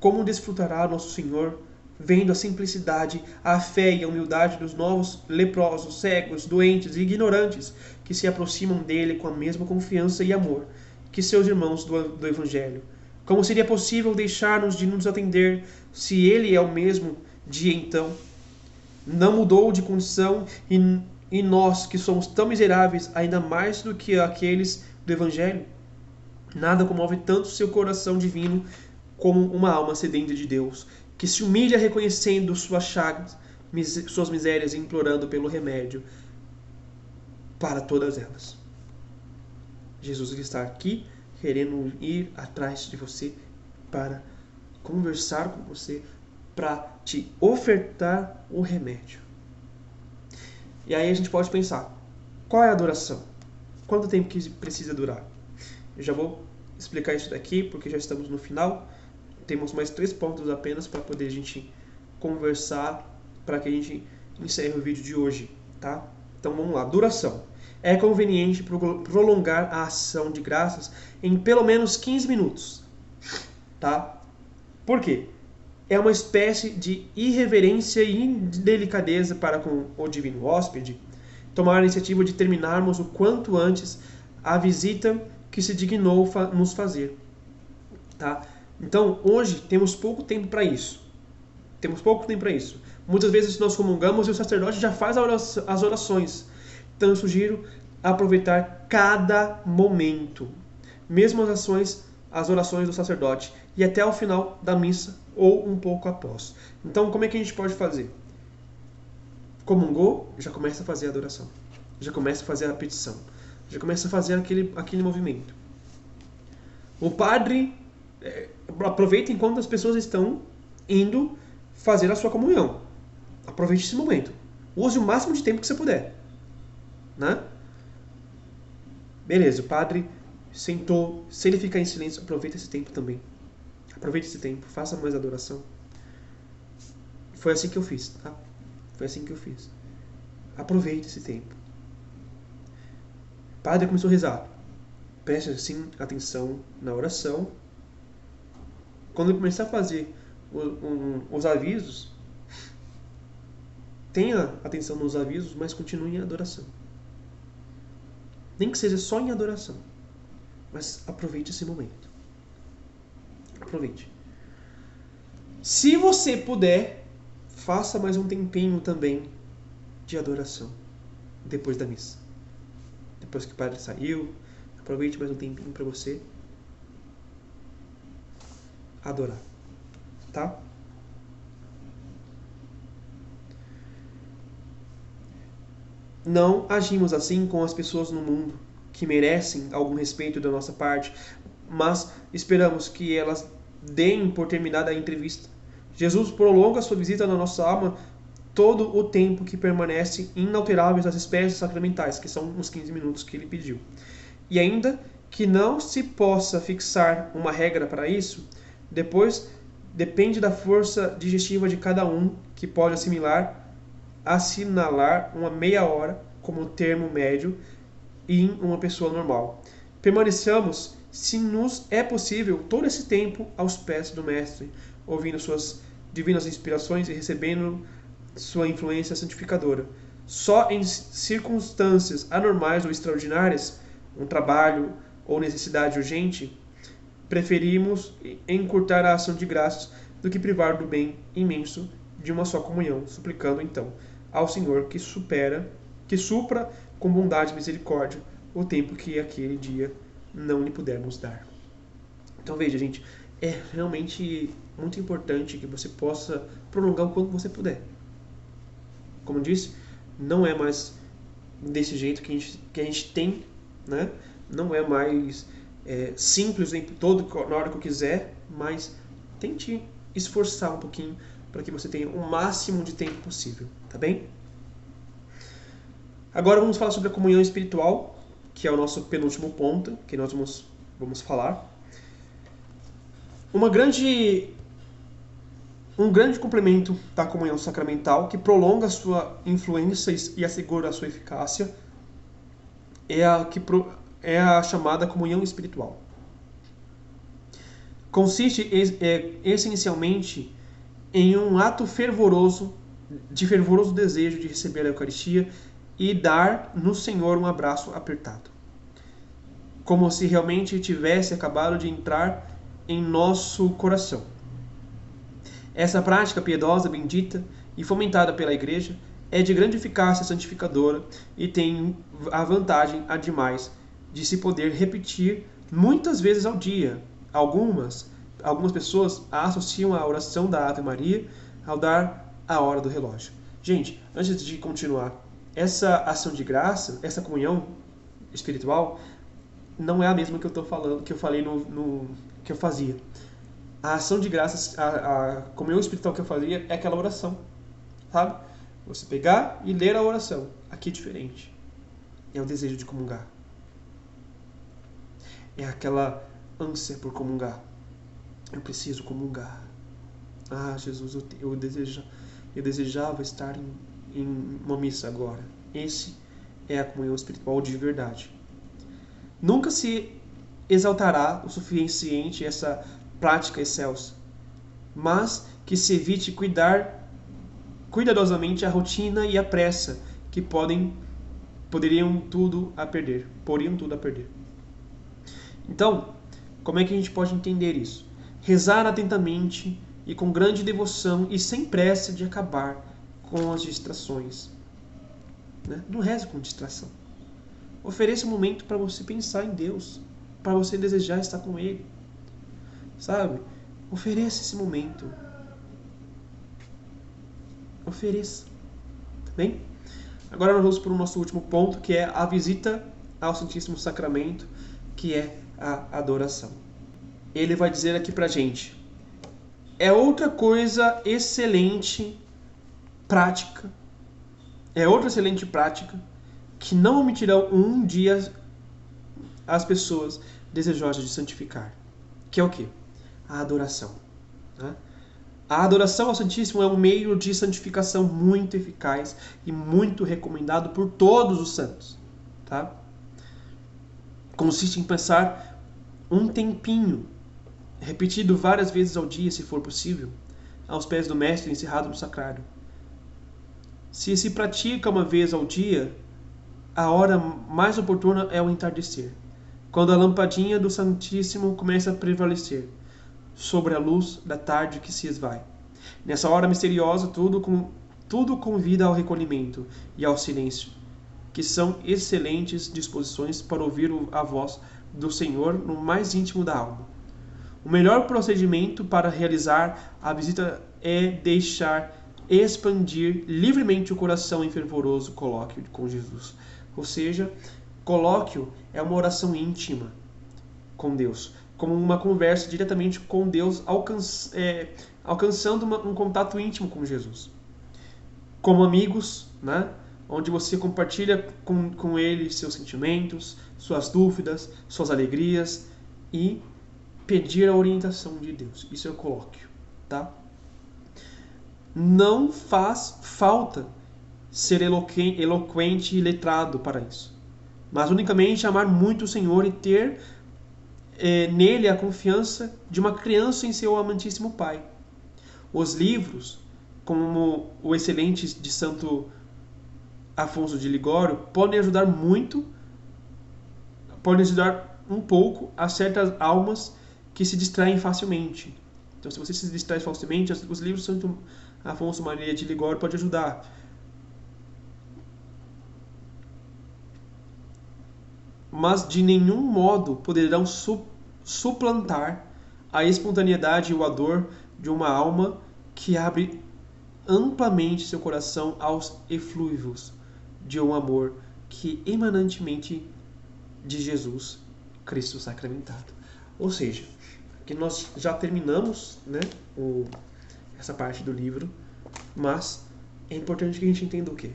Como desfrutará nosso Senhor vendo a simplicidade, a fé e a humildade dos novos leprosos, cegos, doentes e ignorantes que se aproximam dele com a mesma confiança e amor que seus irmãos do Evangelho? Como seria possível deixar-nos de nos atender se ele é o mesmo de então? Não mudou de condição e nós, que somos tão miseráveis, ainda mais do que aqueles do Evangelho? Nada comove tanto seu coração divino como uma alma sedenta de Deus, que se humilha reconhecendo suas chagas, suas misérias e implorando pelo remédio para todas elas. Jesus está aqui querendo ir atrás de você para conversar com você, para te ofertar o remédio. E aí a gente pode pensar, qual é a duração? Quanto tempo que precisa durar? Eu já vou explicar isso daqui, porque já estamos no final. Temos mais 3 pontos apenas para poder a gente conversar, para que a gente encerre o vídeo de hoje, tá? Então vamos lá, duração. É conveniente prolongar a ação de graças em pelo menos 15 minutos, tá? Por quê? É uma espécie de irreverência e indelicadeza para com o divino hóspede tomar a iniciativa de terminarmos o quanto antes a visita que se dignou nos fazer, tá? Então, hoje temos pouco tempo para isso. Muitas vezes nós comungamos e o sacerdote já faz as orações. Então, eu sugiro aproveitar cada momento, mesmo as orações do sacerdote, e até o final da missa ou um pouco após. Então, como é que a gente pode fazer? Comungou, já começa a fazer a adoração, já começa a fazer a petição, já começa a fazer aquele movimento. O padre aproveita enquanto as pessoas estão indo fazer a sua comunhão. Aproveite esse momento. Use o máximo de tempo que você puder, né? Beleza, o padre sentou. Se ele ficar em silêncio, aproveita esse tempo também. Aproveite esse tempo, faça mais adoração. Foi assim que eu fiz, tá? Foi assim que eu fiz. Aproveite esse tempo. O padre começou a rezar. Preste assim atenção na oração. Quando ele começar a fazer os avisos, tenha atenção nos avisos, mas continue em adoração. Nem que seja só em adoração. Mas aproveite esse momento. Aproveite. Se você puder, faça mais um tempinho também de adoração depois da missa. Depois que o padre saiu, aproveite mais um tempinho para você adorar, tá? Não agimos assim com as pessoas no mundo que merecem algum respeito da nossa parte, mas esperamos que elas deem por terminada a entrevista. Jesus prolonga sua visita na nossa alma todo o tempo que permanece inalteráveis as espécies sacramentais, que são os 15 minutos que ele pediu. E ainda que não se possa fixar uma regra para isso, depois depende da força digestiva de cada um, que pode assinalar uma meia hora como termo médio em uma pessoa normal. Permaneçamos, se nos é possível, todo esse tempo aos pés do Mestre, ouvindo suas divinas inspirações e recebendo sua influência santificadora. Só em circunstâncias anormais ou extraordinárias, um trabalho ou necessidade urgente, preferimos encurtar a ação de graças do que privar do bem imenso de uma só comunhão, suplicando então ao Senhor que supra com bondade e misericórdia o tempo que aquele dia não lhe pudermos dar. Então veja, gente, é realmente muito importante que você possa prolongar o quanto você puder. como eu disse, não é mais desse jeito que a gente tem, né? Não é mais simples na hora que eu quiser, mas tente esforçar um pouquinho para que você tenha o máximo de tempo possível, tá bem? Agora vamos falar sobre a comunhão espiritual, que é o nosso penúltimo ponto que nós vamos falar. Um grande complemento da comunhão sacramental, que prolonga a sua influência e assegura a sua eficácia, é a chamada comunhão espiritual. Consiste essencialmente em um ato de fervoroso desejo de receber a Eucaristia e dar no Senhor um abraço apertado, como se realmente tivesse acabado de entrar em nosso coração. Essa prática piedosa, bendita e fomentada pela Igreja é de grande eficácia santificadora e tem a vantagem ademais de se poder repetir muitas vezes ao dia. Algumas pessoas associam a oração da Ave Maria ao dar a hora do relógio. Gente, antes de continuar, essa ação de graça, essa comunhão espiritual, não é a mesma que eu tô falando, que eu falei que eu fazia. A ação de graças, a comunhão espiritual que eu fazia é aquela oração, sabe? Você pegar e ler a oração. Aqui é diferente. É o desejo de comungar. É aquela ânsia por comungar. Eu preciso comungar. Ah, Jesus, eu desejava estar em uma missa agora. Esse é a comunhão espiritual de verdade. Nunca se exaltará o suficiente essa prática excelsa, mas que se evite cuidar cuidadosamente a rotina e a pressa que poriam tudo a perder. Então, como é que a gente pode entender isso? Rezar atentamente e com grande devoção e sem pressa de acabar com as distrações. Né? Não reze com distração. Ofereça um momento para você pensar em Deus, para você desejar estar com Ele. Sabe? Ofereça esse momento. Ofereça. Tá bem? Agora nós vamos para o nosso último ponto, que é a visita ao Santíssimo Sacramento, que é a adoração. Ele vai dizer aqui pra gente: é outra coisa excelente prática, que não omitirão um dia as pessoas desejosas de santificar. Que é o quê? A adoração. Né? A adoração ao Santíssimo é um meio de santificação muito eficaz e muito recomendado por todos os santos. Tá? Consiste em passar um tempinho, repetido várias vezes ao dia, se for possível, aos pés do Mestre encerrado no sacrário. Se se pratica uma vez ao dia, a hora mais oportuna é o entardecer, quando a lampadinha do Santíssimo começa a prevalecer sobre a luz da tarde que se esvai. Nessa hora misteriosa, tudo convida ao recolhimento e ao silêncio, que são excelentes disposições para ouvir a voz do Senhor no mais íntimo da alma. O melhor procedimento para realizar a visita é deixar expandir livremente o coração em fervoroso colóquio com Jesus. Ou seja, colóquio é uma oração íntima com Deus, como uma conversa diretamente com Deus, alcançando um contato íntimo com Jesus. Como amigos, né? Onde você compartilha com ele seus sentimentos, suas dúvidas, suas alegrias e pedir a orientação de Deus. Isso é o colóquio, tá? Não faz falta ser eloquente e letrado para isso, mas unicamente amar muito o Senhor e ter nele a confiança de uma criança em seu amantíssimo Pai. Os livros, como o excelente de Santo Afonso de Ligório, podem ajudar um pouco a certas almas que se distraem facilmente. Então, se você se distrai facilmente, os livros de Santo Afonso Maria de Ligório podem ajudar. Mas de nenhum modo poderão suplantar a espontaneidade e o ardor de uma alma que abre amplamente seu coração aos eflúvios de um amor que emanantemente de Jesus Cristo sacramentado. Ou seja, que nós já terminamos, né, essa parte do livro, mas é importante que a gente entenda o quê?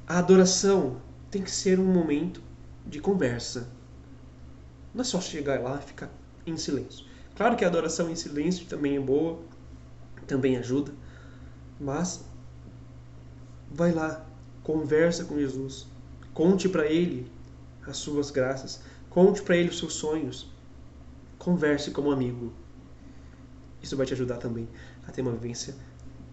A adoração tem que ser um momento de conversa. Não é só chegar lá e ficar em silêncio. Claro que a adoração em silêncio também é boa, também ajuda, mas vai lá, conversa com Jesus, conte para Ele as suas graças, conte para Ele os seus sonhos, converse como amigo. Isso vai te ajudar também a ter uma vivência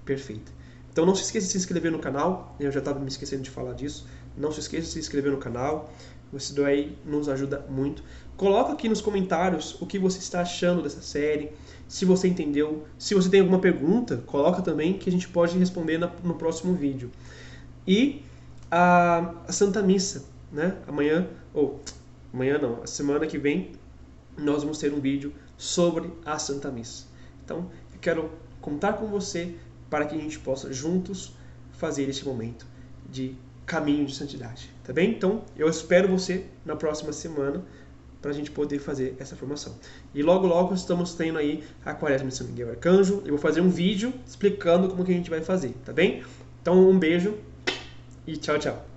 perfeita. Então não se esqueça de se inscrever no canal, eu já estava me esquecendo de falar disso. Não se esqueça de se inscrever no canal, isso daí nos ajuda muito. Coloca aqui nos comentários o que você está achando dessa série, se você entendeu. Se você tem alguma pergunta, coloca também que a gente pode responder no próximo vídeo. E a Santa Missa, né? Amanhã não, a semana que vem nós vamos ter um vídeo sobre a Santa Missa. Então eu quero contar com você para que a gente possa juntos fazer este momento de caminho de santidade, tá bem? Então, eu espero você na próxima semana para a gente poder fazer essa formação. E logo, logo estamos tendo aí a Quaresma de São Miguel Arcanjo. Eu vou fazer um vídeo explicando como que a gente vai fazer, tá bem? Então, um beijo e tchau, tchau.